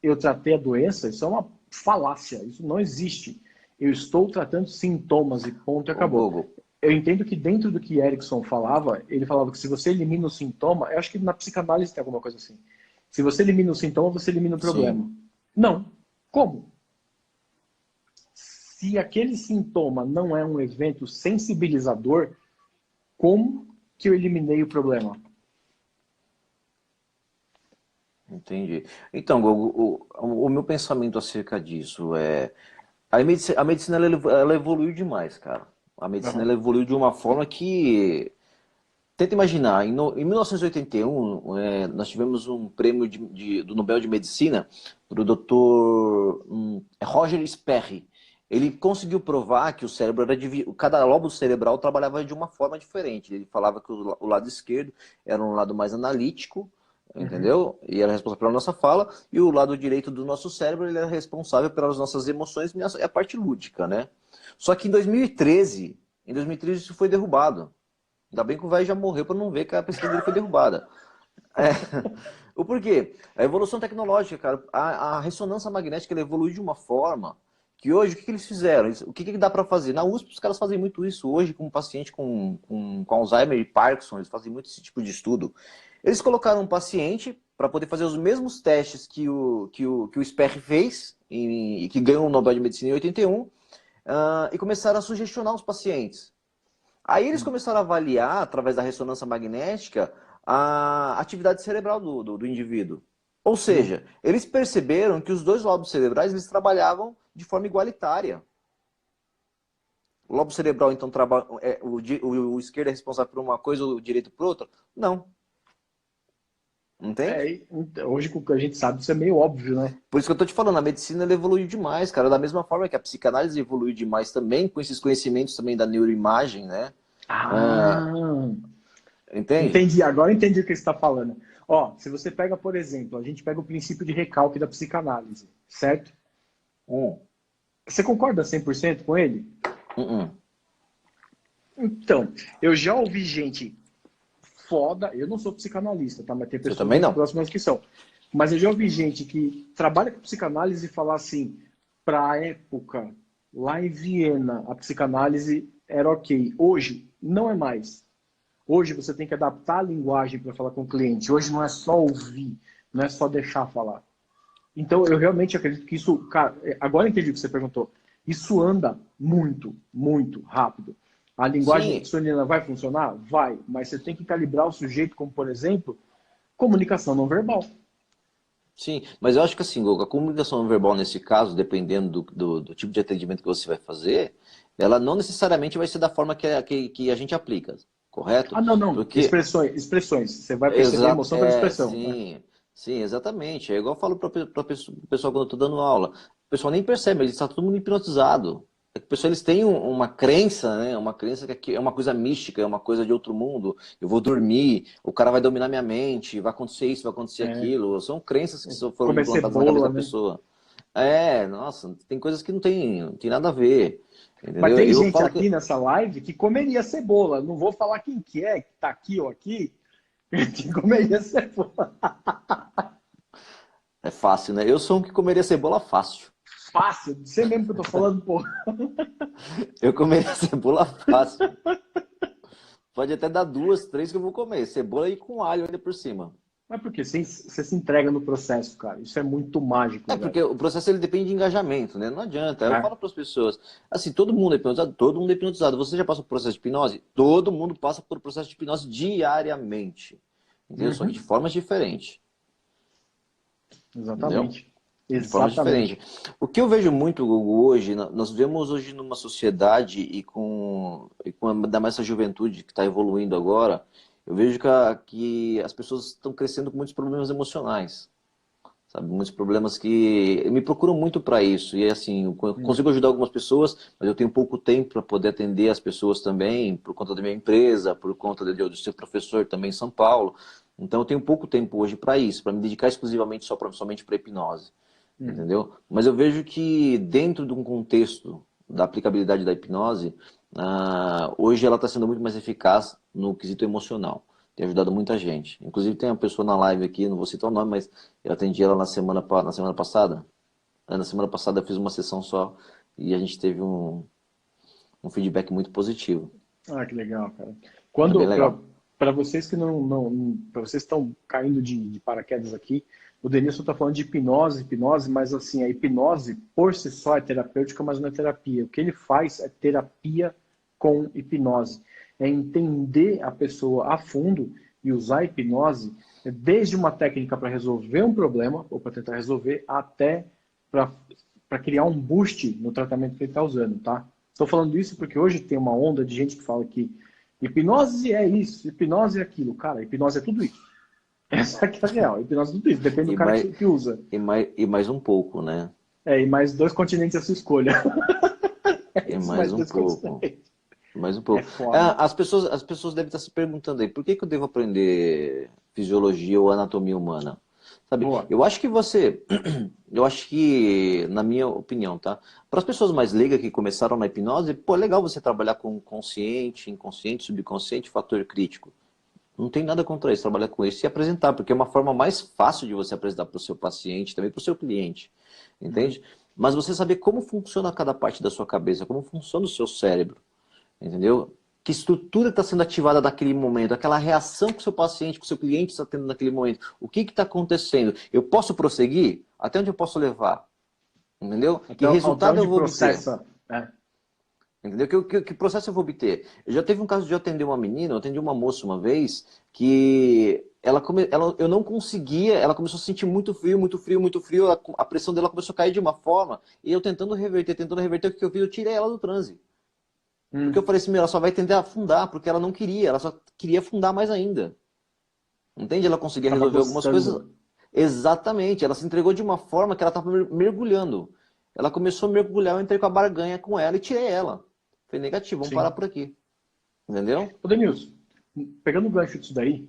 eu tratei a doença, isso é uma falácia, isso não existe. Eu estou tratando sintomas e ponto e O acabou. Google. Eu entendo que dentro do que Erickson falava, ele falava que se você elimina o sintoma, eu acho que na psicanálise tem alguma coisa assim. Se você elimina o sintoma, você elimina o Sim, problema. Não. Como? Se aquele sintoma não é um evento sensibilizador, como que eu eliminei o problema? entendi. Então, Google, o meu pensamento acerca disso é a medicina ela evoluiu demais, cara. A medicina Uhum. ela evoluiu de uma forma que tenta imaginar, em 1981, nós tivemos um prêmio do Nobel de Medicina para o Dr. Roger Sperry. Ele conseguiu provar que o cérebro era cada lóbulo cerebral trabalhava de uma forma diferente. Ele falava que o lado esquerdo era um lado mais analítico, Uhum. entendeu? E era responsável pela nossa fala, e o lado direito do nosso cérebro ele era responsável pelas nossas emoções e a parte lúdica, né? Só que em 2013 isso foi derrubado. Ainda bem que o velho já morreu para não ver que a pesquisa dele foi derrubada. É. O porquê? A evolução tecnológica, cara, a ressonância magnética ela evoluiu de uma forma que hoje, o que eles fizeram? O que dá para fazer? Na USP, os caras fazem muito isso hoje com um paciente com Alzheimer e Parkinson, eles fazem muito esse tipo de estudo. Eles colocaram um paciente para poder fazer os mesmos testes que o Sperry fez, e que ganhou o Nobel de Medicina em 81, e começaram a sugestionar os pacientes. Aí eles começaram a avaliar, através da ressonância magnética, a atividade cerebral do indivíduo. Ou Uhum. seja, eles perceberam que os dois lobos cerebrais eles trabalhavam de forma igualitária. O lobo cerebral, então, o esquerdo é responsável por uma coisa, o direito por outra? Não. Entende? Hoje, com o que a gente sabe, isso é meio óbvio, né? Por isso que eu tô te falando, a medicina ela evoluiu demais, cara. Da mesma forma que a psicanálise evoluiu demais também, com esses conhecimentos também da neuroimagem, né? Ah, Ah, entende? entendi. Agora entendi o que você está falando. Ó, se você pega, por exemplo, a gente pega o princípio de recalque da psicanálise, certo? Hum, Você concorda 100% com ele? hum. Então, eu já ouvi gente foda, eu não sou psicanalista, tá? Mas tem Você pessoas também muito não. próximas que são. Mas eu já ouvi gente que trabalha com psicanálise e falar assim, para a época, lá em Viena, a psicanálise era ok. Hoje, não é mais. Hoje você tem que adaptar a linguagem para falar com o cliente. Hoje não é só ouvir, não é só deixar falar. Então, eu realmente acredito que isso, cara, agora eu entendi o que você perguntou. Isso anda muito, muito rápido. A linguagem Sim, ericksoniana vai funcionar? Vai, mas você tem que calibrar o sujeito, como por exemplo, comunicação não verbal. sim, mas eu acho que assim, Gogo, a comunicação não verbal nesse caso, dependendo do tipo de atendimento que você vai fazer, ela não necessariamente vai ser da forma que a gente aplica, correto? Ah, não, não. Porque, Expressões, expressões. Você vai perceber a exato, emoção pela expressão, né? sim. Sim, exatamente. É igual eu falo para o pessoal quando eu estou dando aula. O pessoal nem percebe, eles estão todo mundo hipnotizado. É que o pessoal, eles têm uma crença, né? Uma crença que é uma coisa mística, é uma coisa de outro mundo. Eu vou dormir, o cara vai dominar minha mente, vai acontecer isso, vai acontecer É, aquilo. São crenças que foram comer implantadas na cabeça cebola, da né? pessoa. É, nossa, tem coisas que não tem nada a ver. Mas Entendeu? tem Eu gente falo aqui que nessa live que comeria cebola. Não vou falar quem que tá aqui ou aqui, que comeria cebola. é fácil, né? Eu sou um que comeria cebola fácil. Fácil, você mesmo que eu tô falando, pô. Eu comeria cebola fácil. Pode até dar duas, três que eu vou comer. Cebola e com alho ainda por cima. Mas por quê? Você se entrega no processo, cara. Isso é muito mágico, É velho. porque o processo ele depende de engajamento, né? Não adianta. Eu É. falo para as pessoas, assim, todo mundo é hipnotizado, todo mundo é hipnotizado. Você já passou por processo de hipnose? Todo mundo passa por processo de hipnose diariamente. Entendeu? Só que de Uhum. formas diferentes. Entendeu? Exatamente. De formas Exatamente. diferentes. O que eu vejo muito, Gugu, hoje, nós vivemos hoje numa sociedade e com ainda mais essa juventude que está evoluindo agora, eu vejo que as pessoas estão crescendo com muitos problemas emocionais. Sabe, muitos problemas que me procuram muito para isso. E assim, eu Hum. consigo ajudar algumas pessoas, mas eu tenho pouco tempo para poder atender as pessoas também, por conta da minha empresa, por conta de ser professor também em São Paulo. Então eu tenho pouco tempo hoje para isso, para me dedicar exclusivamente somente para hipnose, Hum. entendeu? Mas eu vejo que dentro de um contexto da aplicabilidade da hipnose, hoje ela está sendo muito mais eficaz no quesito emocional. Tem ajudado muita gente. Inclusive tem uma pessoa na live aqui, não vou citar o nome, mas eu atendi ela na semana passada. Na semana passada eu fiz uma sessão só e a gente teve um feedback muito positivo. Ah, que legal, cara. É bem Quando, legal. para vocês que para vocês que estão caindo de paraquedas aqui, o Denilson está falando de hipnose, mas assim, a hipnose por si só é terapêutica, mas não é terapia. O que ele faz é terapia com hipnose. É entender a pessoa a fundo e usar a hipnose desde uma técnica para resolver um problema, ou para tentar resolver, até para criar um boost no tratamento que ele está usando, tá? Estou falando isso porque hoje tem uma onda de gente que fala que hipnose é isso, hipnose é aquilo. Cara, hipnose é tudo isso. Essa aqui é a real. Hipnose é tudo isso. Depende do E cara mais, que usa. e mais um pouco, né? É, e mais dois continentes à sua escolha. É E isso, mais mais um dois pouco. continentes. Mais um É pouco. foda. As pessoas devem estar se perguntando aí, por que que eu devo aprender fisiologia ou anatomia humana? Sabe, Boa. eu acho que, na minha opinião, tá? Para as pessoas mais leigas que começaram na hipnose, pô, é legal você trabalhar com consciente, inconsciente, subconsciente, fator crítico. Não tem nada contra isso, trabalhar com isso e apresentar, porque é uma forma mais fácil de você apresentar para o seu paciente, também para o seu cliente, Uhum. entende? Mas você saber como funciona cada parte da sua cabeça, como funciona o seu cérebro. Entendeu? Que estrutura está sendo ativada naquele momento, aquela reação que o seu paciente, que o seu cliente está tendo naquele momento. O que está acontecendo? Eu posso prosseguir? Até onde eu posso levar? Entendeu? Que Até resultado eu onde vou obter? processa. É. Entendeu? Que processo eu vou obter? Eu já teve um caso de eu atender uma menina, eu atendi uma moça uma vez, que eu não conseguia, ela começou a sentir muito frio, muito frio, muito frio, a pressão dela começou a cair de uma forma, e eu tentando reverter, o que eu fiz? Eu tirei ela do transe. Porque eu Hum. falei assim, meu, ela só vai tender a afundar, porque ela não queria, ela só queria afundar mais ainda. Entende? Ela conseguia Tava resolver algumas coisas. gostando. Exatamente, ela se entregou de uma forma que ela estava mergulhando. Ela começou a mergulhar, eu entrei com a barganha com ela e tirei ela. Foi negativo, vamos parar Sim. por aqui. Entendeu? Ô, Denilson, pegando o gancho disso daí,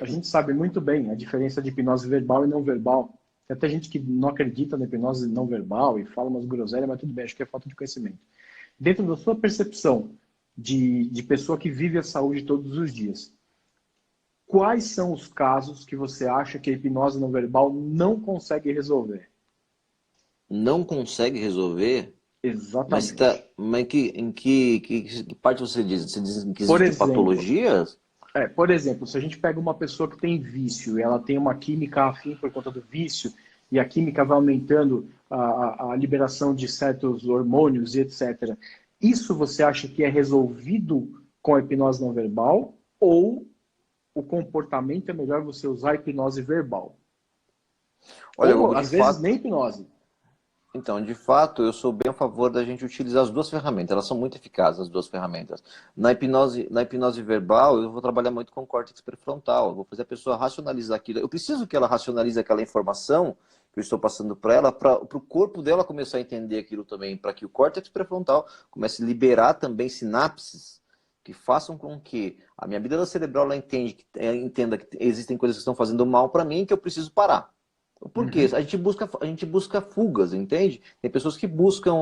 a gente sabe muito bem a diferença de hipnose verbal e não verbal. Tem até gente que não acredita na hipnose não verbal e fala umas groselhas, mas tudo bem, acho que é falta de conhecimento. Dentro da sua percepção de pessoa que vive a saúde todos os dias, quais são os casos que você acha que a hipnose não verbal não consegue resolver? Não consegue resolver, Exatamente. mas em que parte você diz? Você diz em Por quesito exemplo, patologias? por exemplo, se a gente pega uma pessoa que tem vício e ela tem uma química afim por conta do vício, e a química vai aumentando a liberação de certos hormônios e etc. Isso você acha que é resolvido com a hipnose não verbal? Ou o comportamento é melhor você usar a hipnose verbal? Olha, Ou, Gogo, de às vezes, fato, nem hipnose. Então, de fato, eu sou bem a favor da gente utilizar as duas ferramentas. Elas são muito eficazes, as duas ferramentas. Na hipnose verbal, eu vou trabalhar muito com o córtex pré-frontal. Eu vou fazer a pessoa racionalizar aquilo. Eu preciso que ela racionalize aquela informação que eu estou passando para ela, para o corpo dela começar a entender aquilo também, para que o córtex pré-frontal comece a liberar também sinapses que façam com que a minha amígdala cerebral ela entenda que existem coisas que estão fazendo mal para mim e que eu preciso parar. Por quê? Uhum. A gente busca fugas, entende? Tem pessoas que buscam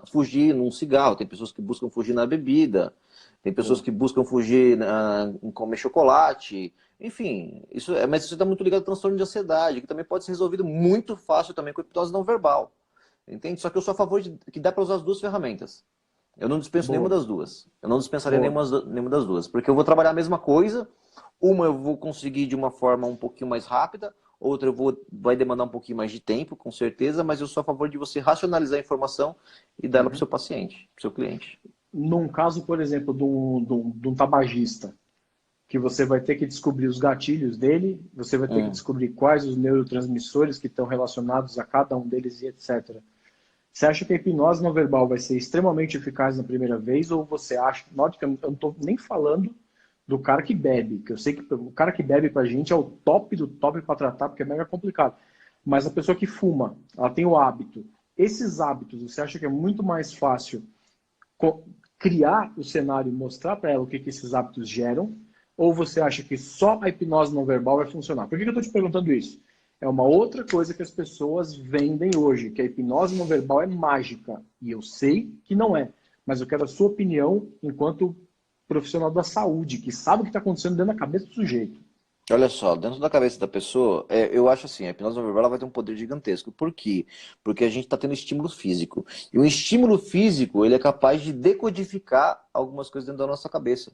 fugir num cigarro, tem pessoas que buscam fugir na bebida, tem pessoas Boa. que buscam fugir em comer chocolate. Enfim, mas isso está muito ligado ao transtorno de ansiedade, que também pode ser resolvido muito fácil também com hipnose não verbal. Entende? Só que eu sou a favor de que dá para usar as duas ferramentas. Eu não dispenso nenhuma Boa. das duas. Eu não dispensaria Boa. nenhuma das duas. Porque eu vou trabalhar a mesma coisa. Uma eu vou conseguir de uma forma um pouquinho mais rápida. Outra vai demandar um pouquinho mais de tempo, com certeza. Mas eu sou a favor de você racionalizar a informação e dar ela para o Uhum. seu paciente, para o seu cliente. Num caso, por exemplo, de um tabagista, que você vai ter que descobrir os gatilhos dele, você vai ter que Hum. descobrir quais os neurotransmissores que estão relacionados a cada um deles e etc. Você acha que a hipnose não verbal vai ser extremamente eficaz na primeira vez ou você acha, note que eu não estou nem falando do cara que bebe, que eu sei que o cara que bebe pra gente é o top do top para tratar, porque é mega complicado. Mas a pessoa que fuma, ela tem o hábito. Esses hábitos, você acha que é muito mais fácil criar o cenário e mostrar para ela o que esses hábitos geram? Ou você acha que só a hipnose não verbal vai funcionar? Por que eu estou te perguntando isso? É uma outra coisa que as pessoas vendem hoje, que a hipnose não verbal é mágica. E eu sei que não é. Mas eu quero a sua opinião enquanto profissional da saúde, que sabe o que está acontecendo dentro da cabeça do sujeito. Olha só, dentro da cabeça da pessoa, eu acho assim, a hipnose não verbal ela vai ter um poder gigantesco. Por quê? Porque a gente está tendo estímulo físico. E o estímulo físico, ele é capaz de decodificar algumas coisas dentro da nossa cabeça.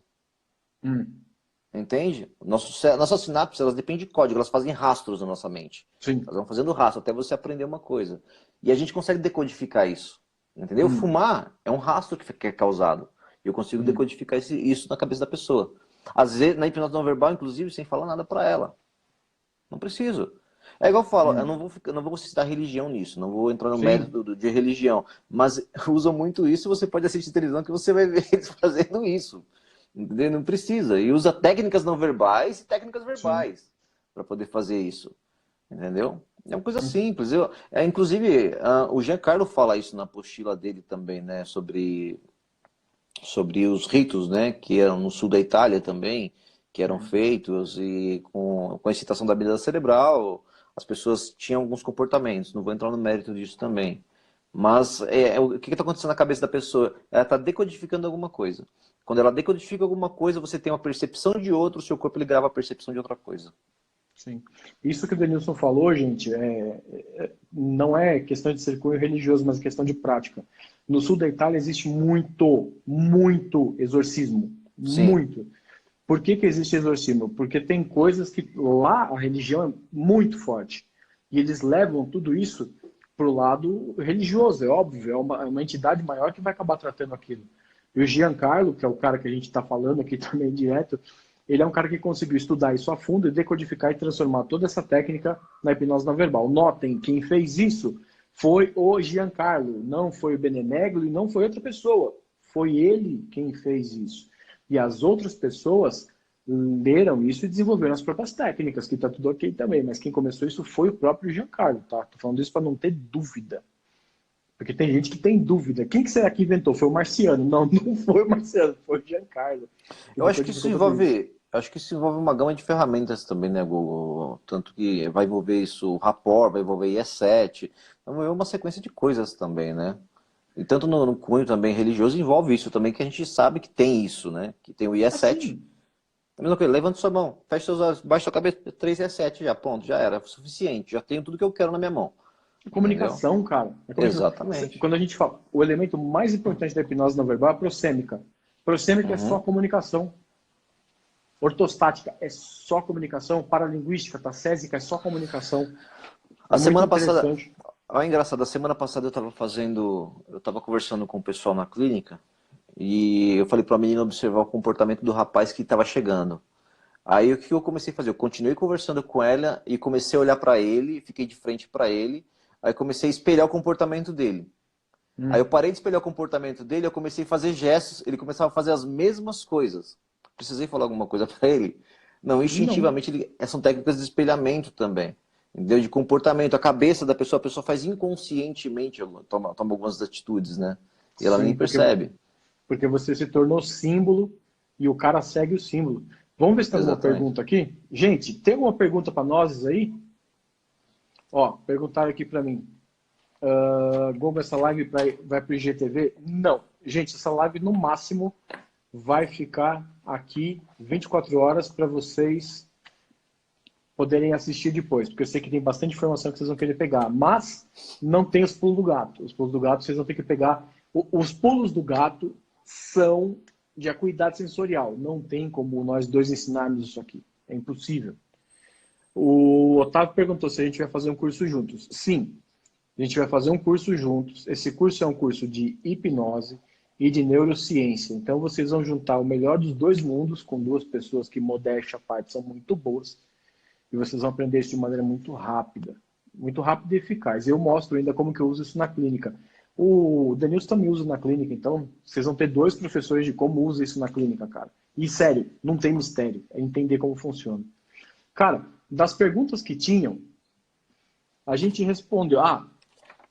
Entende? Nossas sinapses, elas dependem de código, elas fazem rastros na nossa mente. Sim. Elas vão fazendo rastro até você aprender uma coisa. E a gente consegue decodificar isso. Entendeu? Fumar é um rastro que é causado. E eu consigo decodificar isso na cabeça da pessoa. Às vezes, na hipnose não verbal, inclusive, sem falar nada para ela. Não preciso. É igual eu falo, eu não vou citar religião nisso, não vou entrar no Sim. mérito de religião, mas usam muito isso, você pode assistir televisão que você vai ver eles fazendo isso. Entendeu? Não precisa. E usa técnicas não verbais e técnicas Sim. verbais para poder fazer isso. Entendeu? É uma coisa simples. Inclusive, o Giancarlo fala isso na apostila dele também, né? Sobre os ritos, né? Que eram no sul da Itália também, que eram feitos e com a excitação da amígdala cerebral, as pessoas tinham alguns comportamentos. Não vou entrar no mérito disso também. Mas o que está acontecendo na cabeça da pessoa? Ela está decodificando alguma coisa. Quando ela decodifica alguma coisa, você tem uma percepção de outro, o seu corpo ele grava a percepção de outra coisa. Sim. Isso que o Denilson falou, gente, não é questão de ser cunho religioso, mas é questão de prática. No sul da Itália existe muito exorcismo. Sim. Muito. Por que existe exorcismo? Porque tem coisas que lá a religião é muito forte. E eles levam tudo isso para o lado religioso, é óbvio. É uma entidade maior que vai acabar tratando aquilo. E o Giancarlo, que é o cara que a gente está falando aqui também direto, ele é um cara que conseguiu estudar isso a fundo e decodificar e transformar toda essa técnica na hipnose não verbal. Notem, quem fez isso foi o Giancarlo, não foi o Benenegro e não foi outra pessoa. Foi ele quem fez isso. E as outras pessoas leram isso e desenvolveram as próprias técnicas, que está tudo ok também, mas quem começou isso foi o próprio Giancarlo, tá? Tô falando isso para não ter dúvida. Porque tem gente que tem dúvida. Quem que será que inventou? Foi o Marciano? Não, não foi o Marciano, foi o Giancarlo. Eu acho que isso envolve, uma gama de ferramentas também, né, Google? Tanto que vai envolver isso, o Rapport, vai envolver IE7, vai envolver uma sequência de coisas também, né? E tanto no cunho também religioso envolve isso também, que a gente sabe que tem isso, né? Que tem o IE7. Assim, A mesma coisa, levanta sua mão, fecha seus olhos, baixa sua cabeça, 3 IE7 já, ponto, já era, suficiente, já tenho tudo que eu quero na minha mão. Entendeu? comunicação, cara. Exatamente. Quando a gente fala, o elemento mais importante da hipnose não verbal é a prosêmica. Prosêmica é só comunicação. Ortostática é só comunicação. Paralinguística, tacésica é só comunicação. A É muito semana passada, interessante. olha, engraçado, a semana passada eu estava conversando com o pessoal na clínica e eu falei para a menina observar o comportamento do rapaz que estava chegando. Aí o que eu comecei a fazer? Eu continuei conversando com ela e comecei a olhar para ele, fiquei de frente para ele. Aí comecei a espelhar o comportamento dele. Aí eu parei de espelhar o comportamento dele, eu comecei a fazer gestos, ele começava a fazer as mesmas coisas. Precisei falar alguma coisa para ele? Não, Não. instintivamente são técnicas de espelhamento também. Entendeu? De comportamento. A cabeça da pessoa, a pessoa faz inconscientemente, toma algumas atitudes, né? E ela nem Sim, percebe. porque você se tornou símbolo e o cara segue o símbolo. Vamos ver se tem alguma Exatamente. pergunta aqui? Gente, tem alguma pergunta para nós aí? Ó, perguntaram aqui para mim. Gogo, essa live vai para o IGTV? Não. Gente, essa live no máximo vai ficar aqui 24 horas para vocês poderem assistir depois, porque eu sei que tem bastante informação que vocês vão querer pegar, mas não tem os pulos do gato. Os pulos do gato vocês vão ter que pegar. Os pulos do gato são de acuidade sensorial. Não tem como nós dois ensinarmos isso aqui. É impossível. O Otávio perguntou se a gente vai fazer um curso juntos. Sim, a gente vai fazer um curso juntos. Esse curso é um curso de hipnose e de neurociência. Então vocês vão juntar o melhor dos dois mundos com duas pessoas que, modéstia à parte, são muito boas. E vocês vão aprender isso de maneira muito rápida e eficaz. Eu mostro ainda como que eu uso isso na clínica. O Denilson também usa na clínica, então vocês vão ter 2 professores de como usa isso na clínica, cara. E sério, não tem mistério, é entender como funciona. Cara, das perguntas que tinham, a gente respondeu,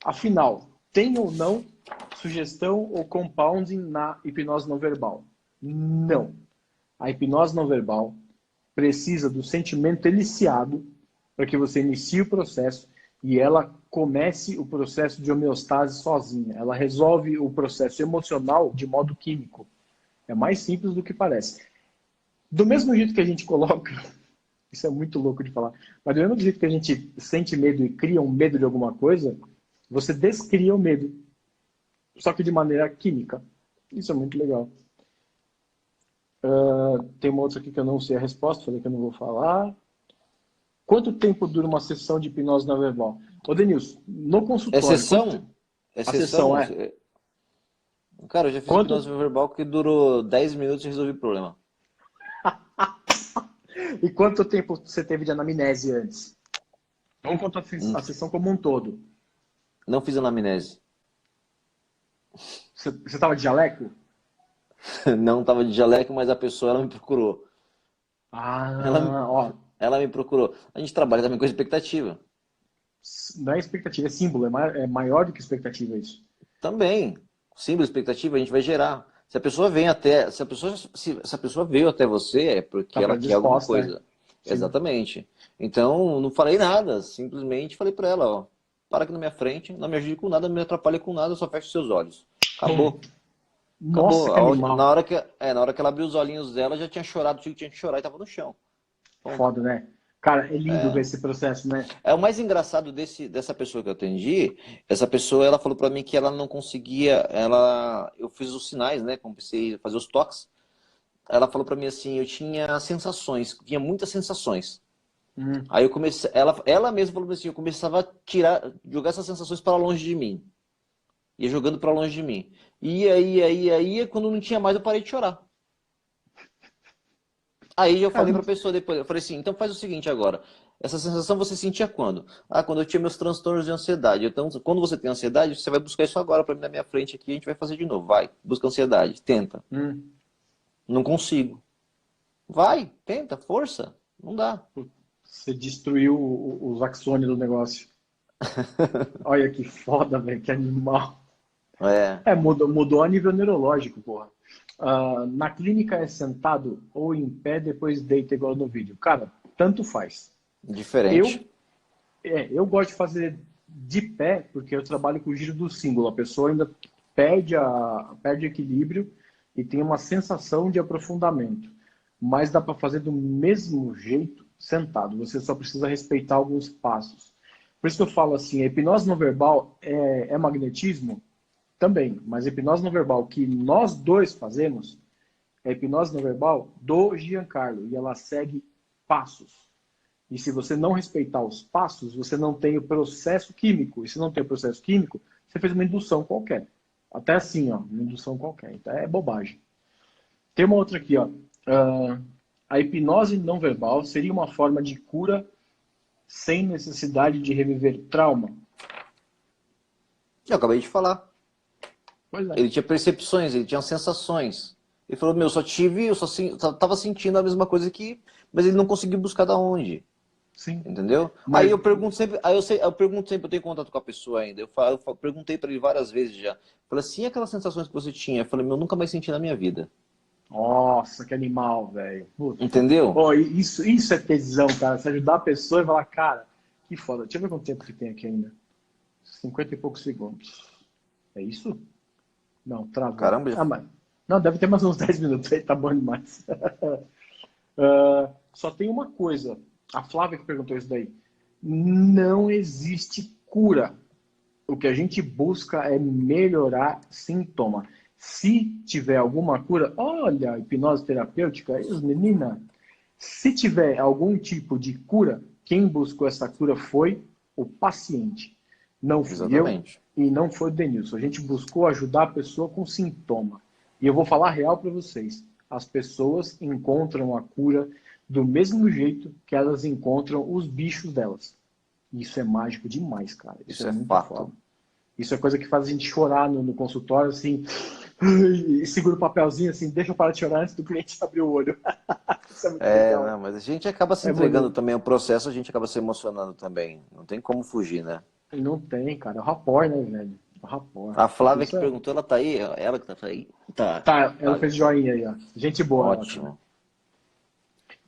afinal, tem ou não sugestão ou compounding na hipnose não verbal? Não. A hipnose não verbal precisa do sentimento iniciado para que você inicie o processo e ela comece o processo de homeostase sozinha. Ela resolve o processo emocional de modo químico. É mais simples do que parece. Do mesmo jeito que a gente coloca, isso é muito louco de falar, mas do mesmo jeito que a gente sente medo e cria um medo de alguma coisa, você descria o medo, só que de maneira química. Isso é muito legal. Tem uma outra aqui que eu não sei a resposta, falei que eu não vou falar. Quanto tempo dura uma sessão de hipnose não verbal? Ô, Denilson, no consultório... Exceção? A sessão Cara, eu já fiz hipnose verbal que durou 10 minutos e resolvi o problema. E quanto tempo você teve de anamnese antes? Vamos contar a sessão como um todo. Não fiz anamnese. Você estava de jaleco? Não estava de jaleco, mas a pessoa ela me procurou. Ela me procurou. A gente trabalha também com expectativa. Não é expectativa, é símbolo. É maior do que expectativa isso. Também. Símbolo, expectativa, a gente vai gerar. Se a pessoa vem até, se a pessoa veio até você, é porque ela quer alguma coisa. Exatamente. Então, não falei nada. Simplesmente falei para ela, ó, para aqui na minha frente, não me ajude com nada, não me atrapalhe com nada, só feche seus olhos. Acabou. Nossa, que animal. Na hora que ela abriu os olhinhos dela, já tinha chorado, tinha que chorar e tava no chão. Bom, foda, né? Cara, é lindo ver esse processo, né? O mais engraçado dessa pessoa que eu atendi, essa pessoa, ela falou pra mim que ela não conseguia, eu fiz os sinais, né, comecei a fazer os toques, ela falou pra mim assim, eu tinha sensações, tinha muitas sensações. Aí eu comecei, ela mesma falou assim, eu começava a jogar essas sensações para longe de mim. Ia jogando para longe de mim. E aí, quando não tinha mais, eu parei de chorar. Aí eu falei pra pessoa depois, eu falei assim, então faz o seguinte agora, essa sensação você sentia quando? Quando eu tinha meus transtornos de ansiedade. Então, quando você tem ansiedade, você vai buscar isso agora pra mim na minha frente aqui, a gente vai fazer de novo. Vai, busca ansiedade, tenta. Não consigo. Vai, tenta, força. Não dá. Você destruiu os axônios do negócio. Olha que foda, velho, que animal. Mudou a nível neurológico, porra. Na clínica é sentado ou em pé, depois deita igual no vídeo. Cara, tanto faz. Diferente. Eu gosto de fazer de pé, porque eu trabalho com o giro do símbolo. A pessoa ainda perde equilíbrio e tem uma sensação de aprofundamento. Mas dá para fazer do mesmo jeito sentado. Você só precisa respeitar alguns passos. Por isso que eu falo assim, a hipnose não verbal é magnetismo? Também, mas a hipnose não verbal que nós dois fazemos é a hipnose não verbal do Giancarlo e ela segue passos. E se você não respeitar os passos, você não tem o processo químico. E se não tem o processo químico, você fez uma indução qualquer. Até assim, ó, uma indução qualquer. Então é bobagem. Tem uma outra aqui, ó. A hipnose não verbal seria uma forma de cura sem necessidade de reviver trauma? Eu acabei de falar. Pois é. Ele tinha percepções, ele tinha sensações. Ele falou, meu, só tava sentindo a mesma coisa que, mas ele não conseguiu buscar da onde. Sim. Entendeu? Mas, Aí eu pergunto sempre, eu pergunto sempre, eu tenho contato com a pessoa ainda. Perguntei pra ele várias vezes já. Falei assim, e aquelas sensações que você tinha? Eu falei, meu, eu nunca mais senti na minha vida. nossa, que animal, velho. Entendeu? Oh, isso é tesão, cara. Você ajudar a pessoa e falar, cara, que foda. Deixa eu ver quanto tempo que tem aqui ainda. 50 e poucos segundos. É isso? Não, travou. Caramba, já... Ah, mas. Não, deve ter mais uns 10 minutos aí, tá bom demais. Só tem uma coisa. A Flávia que perguntou isso daí. Não existe cura. O que a gente busca é melhorar sintoma. Se tiver alguma cura, olha, hipnose terapêutica, isso, menina. Se tiver algum tipo de cura, quem buscou essa cura foi o paciente. Não fui eu Exatamente. e não foi o Denilson. A gente buscou ajudar a pessoa com sintoma. E eu vou falar real para vocês. As pessoas encontram a cura do mesmo jeito que elas encontram os bichos delas. Isso é mágico demais, cara. Isso Isso é é muito fato. foda. Isso é coisa que faz a gente chorar no consultório, assim, e segura o papelzinho, assim, deixa eu parar de chorar antes do cliente abrir o olho. Isso é muito legal. Não, mas a gente acaba se É entregando bonito. também ao processo, a gente acaba se emocionando também. Não tem como fugir, né? E não tem, cara. É o rapport, né, velho? O rapport. A Flávia que Isso é. perguntou, ela tá aí? Ela que tá aí? Tá. Tá, ela Tá. fez joinha aí, ó. Gente boa, ela, cara. Ótimo.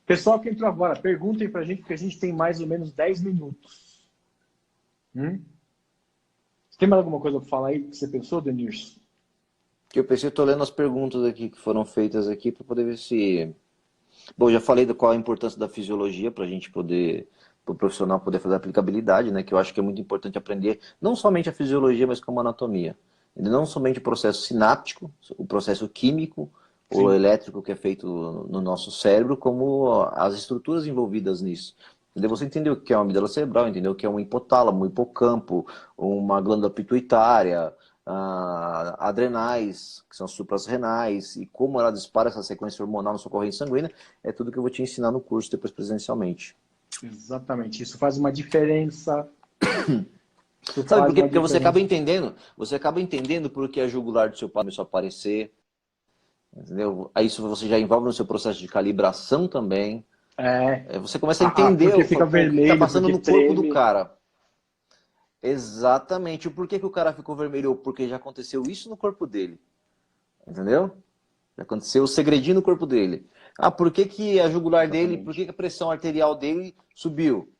Pessoal que entrou agora, perguntem pra gente, porque a gente tem mais ou menos 10 minutos. Você tem mais alguma coisa pra falar aí que você pensou, Denilson? Que eu pensei, eu tô lendo as perguntas aqui que foram feitas aqui para poder ver se... Bom, já falei qual a importância da fisiologia para a gente poder, para o profissional poder fazer aplicabilidade, né? Que eu acho que é muito importante aprender não somente a fisiologia, mas como a anatomia. E não somente o processo sináptico, o processo químico ou Sim. elétrico que é feito no nosso cérebro, como as estruturas envolvidas nisso. Entendeu? Você entendeu o que é uma amígdala cerebral, entendeu o que é um hipotálamo, um hipocampo, uma glândula pituitária, adrenais, que são suprarrenais, e como ela dispara essa sequência hormonal na sua corrente sanguínea, é tudo que eu vou te ensinar no curso depois presencialmente. Exatamente. Isso faz uma diferença. Isso Sabe faz por quê? uma Porque diferença. você acaba entendendo por que a jugular do seu pai começou a aparecer, entendeu? Aí isso você já envolve no seu processo de calibração também. Você começa a entender Porque fica o que está vermelho, passando porque no corpo do treme. cara. Exatamente. O porquê que o cara ficou vermelho? Porque já aconteceu isso no corpo dele. Entendeu? Já aconteceu o segredinho no corpo dele. Ah, por que que a jugular dele, por que Exatamente. que a pressão arterial dele subiu?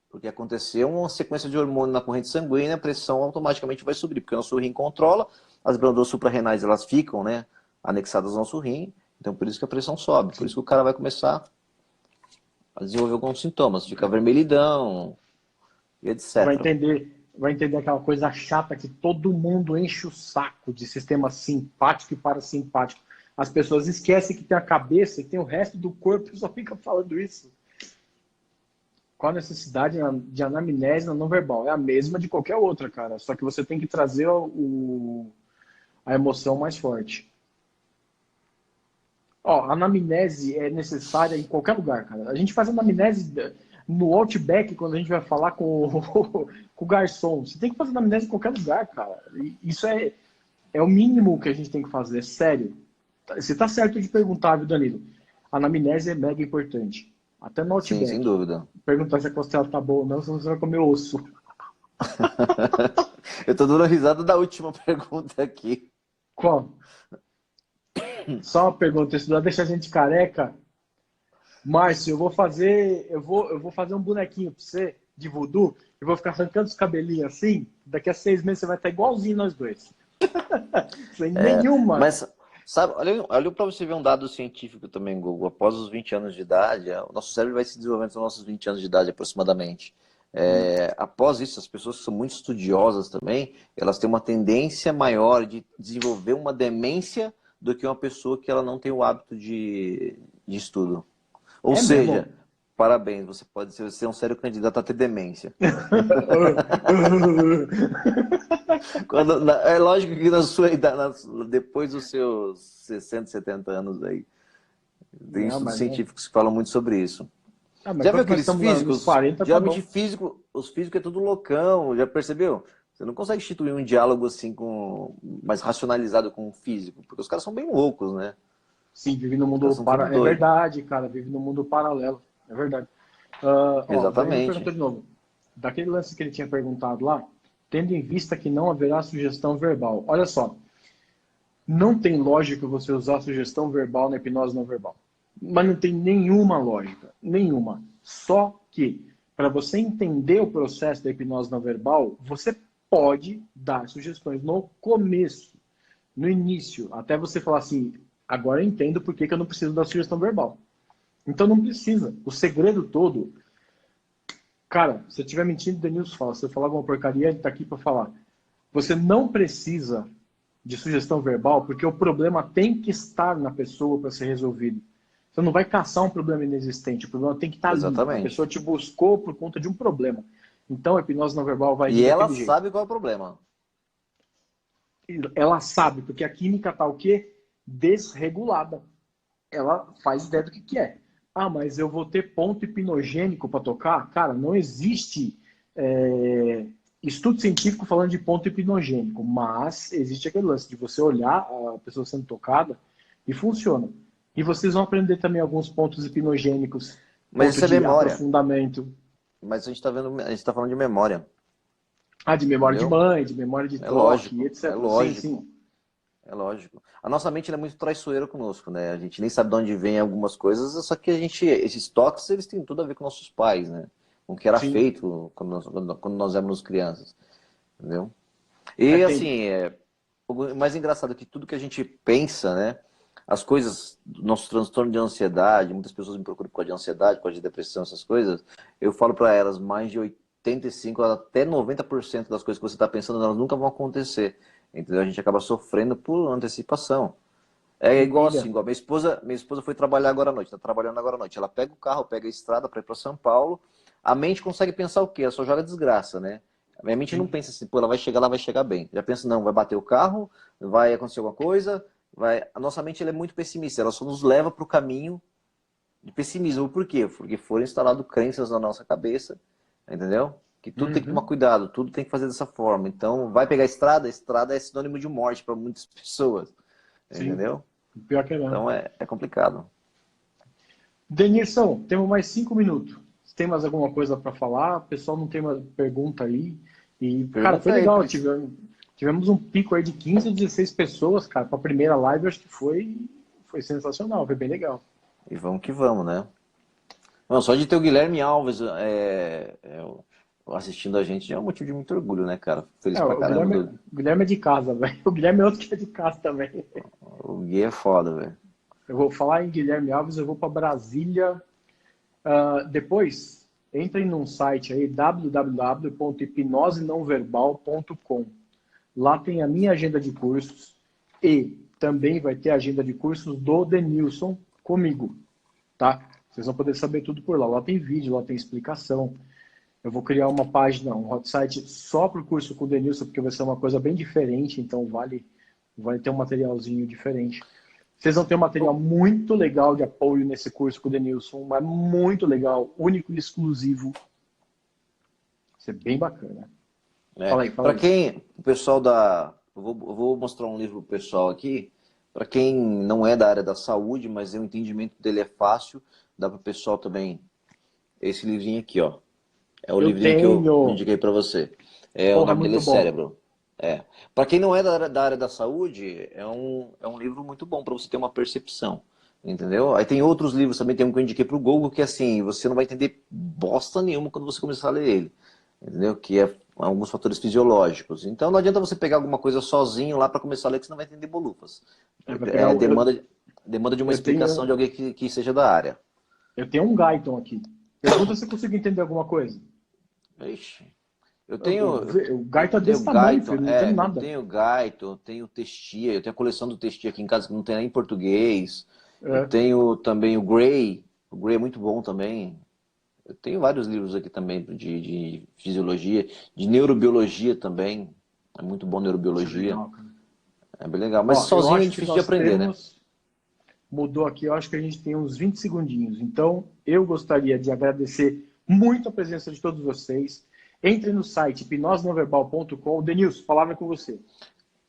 Porque aconteceu uma sequência de hormônio na corrente sanguínea, a pressão automaticamente vai subir, porque o nosso rim controla, as glândulas suprarrenais elas ficam, né, anexadas ao nosso rim, então por isso que a pressão sobe, por isso que o cara vai começar a desenvolver alguns sintomas, fica vermelhidão e etc. Vai entender aquela coisa chata que todo mundo enche o saco de sistema simpático e parasimpático. As pessoas esquecem que tem a cabeça e tem o resto do corpo e só fica falando isso. Qual a necessidade de anamnese na não verbal? É a mesma de qualquer outra, cara. Só que você tem que trazer a emoção mais forte. Ó, a anamnese é necessária em qualquer lugar, cara. A gente faz anamnese no Outback quando a gente vai falar com o garçom. Você tem que fazer anamnese em qualquer lugar, cara. Isso é o mínimo que a gente tem que fazer, é sério. Você tá certo de perguntar, viu, Danilo? A anamnese é mega importante. Até no Sim, sem Outback. dúvida. Perguntar se a costela tá boa ou não, senão você vai comer osso. Eu tô dando risada da última pergunta aqui. Qual? Só uma pergunta, isso vai deixar a gente careca? Márcio, eu vou fazer um bonequinho pra você, de voodoo, e vou ficar arrancando os cabelinhos assim, daqui a 6 meses você vai estar igualzinho nós dois. Sem nenhuma. Mas, sabe, olha para você ver um dado científico também, Google. Após os 20 anos de idade, o nosso cérebro vai se desenvolvendo aos nossos 20 anos de idade, aproximadamente. Após isso, as pessoas que são muito estudiosas também, elas têm uma tendência maior de desenvolver uma demência do que uma pessoa que ela não tem o hábito de estudo. Ou seja, Mesmo? parabéns, você pode ser um sério candidato a ter demência. É lógico que na sua idade, depois dos seus 60, 70 anos aí, tem Não, estudos mas não. científicos que falam muito sobre isso. Ah, mas Já viu quando nós aqueles estamos nos físicos? 40, tá Geralmente bom. os físicos é tudo loucão, já percebeu? Você não consegue instituir um diálogo assim mais racionalizado com o físico, porque os caras são bem loucos, né? Sim, vive no Os caras mundo são tudo É doido. verdade, cara, vive no mundo paralelo. É verdade. Ó, o Danilo Exatamente. perguntou de novo. Daquele lance que ele tinha perguntado lá, tendo em vista que não haverá sugestão verbal. Olha só, não tem lógica você usar sugestão verbal na hipnose não verbal. Mas não tem nenhuma lógica, nenhuma. Só que, para você entender o processo da hipnose não verbal, você pode dar sugestões no começo, no início, até você falar assim, agora eu entendo por que eu não preciso da sugestão verbal. Então não precisa. O segredo todo, cara, se eu estiver mentindo, Denilson fala. Se eu falar alguma porcaria, ele está aqui para falar. Você não precisa de sugestão verbal, porque o problema tem que estar na pessoa para ser resolvido. Você não vai caçar um problema inexistente, o problema tem que estar ali. A pessoa Exatamente. te buscou por conta de um problema. Então a hipnose não verbal vai E agir ela daquele jeito. sabe qual é o problema. Ela sabe, porque a química está o quê? Desregulada. Ela faz ideia do que é. Ah, mas eu vou ter ponto hipnogênico para tocar? Cara, não existe estudo científico falando de ponto hipnogênico, mas existe aquele lance de você olhar a pessoa sendo tocada e funciona. E vocês vão aprender também alguns pontos hipnogênicos, Mas ponto isso é de memória. aprofundamento. Mas a gente tá vendo, a gente tá falando de memória, Ah, de memória de entendeu? mãe, de memória de É toque, lógico, é etc. Sim, lógico, sim. é lógico. A nossa mente ela é muito traiçoeira conosco, né? A gente nem sabe de onde vem algumas coisas, só que esses toques, eles têm tudo a ver com nossos pais, né? Com o que era Sim. feito quando nós éramos crianças, entendeu? É, E tem. assim, o mais engraçado é que tudo que a gente pensa, né? As coisas, do nosso transtorno de ansiedade, muitas pessoas me procuram por causa de ansiedade, por causa de depressão, essas coisas, eu falo para elas, mais de 85 até 90% das coisas que você está pensando, elas nunca vão acontecer. Entendeu? A gente acaba sofrendo por antecipação. É E igual pilha. assim, igual minha esposa foi trabalhar agora à noite, tá trabalhando agora à noite. Ela pega o carro, pega a estrada para ir para São Paulo. A mente consegue pensar o quê? Ela só joga desgraça, né? A minha mente não Sim. pensa assim, pô, ela vai chegar lá, vai chegar bem. Já pensa, não, vai bater o carro, vai acontecer alguma coisa, vai. A nossa mente ela é muito pessimista, ela só nos leva para o caminho de pessimismo. Por quê? Porque foram instaladas crenças na nossa cabeça, entendeu? Que tudo tem que tomar Uhum. cuidado, tudo tem que fazer dessa forma. Então, vai pegar a estrada é sinônimo de morte para muitas pessoas, Sim. entendeu? Pior que é mesmo. Então é complicado. Denilson, temos mais 5 minutos. Você tem mais alguma coisa para falar? O pessoal não tem mais pergunta aí. E, cara, foi Pergunta aí, legal. Pris. Tivemos um pico aí de 15 ou 16 pessoas, cara. Para a primeira live, eu acho que foi sensacional, foi bem legal. E vamos que vamos, né? Não, só de ter o Guilherme Alves assistindo a gente já é um motivo de muito orgulho, né, cara? Feliz É, pra o caramba. Guilherme, o Guilherme é de casa, velho. O Guilherme é outro que é de casa também. O Gui é foda, velho. Eu vou falar em Guilherme Alves, eu vou para Brasília. Depois, entrem num site aí, www.hipnosenãoverbal.com. Lá tem a minha agenda de cursos e também vai ter a agenda de cursos do Denilson comigo, tá? Vocês vão poder saber tudo por lá. Lá tem vídeo, lá tem explicação. Eu vou criar uma página, um hot site só para o curso com o Denilson, porque vai ser uma coisa bem diferente, então vai ter um materialzinho diferente. Vocês vão ter um material muito legal de apoio nesse curso com o Denilson, mas muito legal, único e exclusivo. Vai ser bem bacana. É. Fala aí, fala Pra aí. quem, o pessoal da. Eu vou mostrar um livro pro pessoal aqui. Pra quem não é da área da saúde, mas o entendimento dele é fácil, dá pro pessoal também. Esse livrinho aqui, ó. É o Eu livrinho que eu tenho. indiquei pra você. O Porra, nome dele muito é bom. Cérebro. Para quem não é da área da saúde, é um livro muito bom para você ter uma percepção. Entendeu? Aí tem outros livros também, tem um que eu indiquei pro Google, que assim, você não vai entender bosta nenhuma quando você começar a ler ele. Entendeu? Que é alguns fatores fisiológicos. Então não adianta você pegar alguma coisa sozinho lá para começar a ler, que você não vai entender bolufas. Vai pegar Demanda de uma eu explicação de tenho, alguém que seja da área. eu tenho um Guyton aqui. Pergunta se eu consigo entender alguma coisa. Ixi. Eu Eu, tenho, eu, o eu Guyton é tenho desse tamanho, Guyton, filho, não entendo eu nada. tenho Guyton, eu tenho Testia, eu tenho a coleção do Testia aqui em casa que não tem nem em português. Eu É, tenho também o Gray é muito bom também. Eu tenho vários livros aqui também de fisiologia, de neurobiologia também. É muito bom isso é neurobiologia, legal, cara. é bem legal. Mas Ó, eu sozinho é acho que difícil de nós aprender, né? temos. Mudou aqui, eu acho que a gente tem uns 20 segundinhos. Então, eu gostaria de agradecer muito a presença de todos vocês. Entre no site hipnosenonverbal.com. Denilson, palavra com você.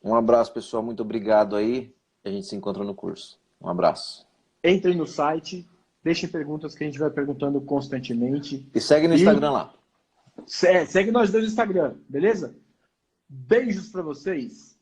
Um abraço, pessoal. Muito obrigado aí. A gente se encontra no curso. Um abraço. Entrem no site, deixem perguntas que a gente vai perguntando constantemente. E segue no Instagram lá. Segue nós dois no Instagram, beleza? Beijos para vocês.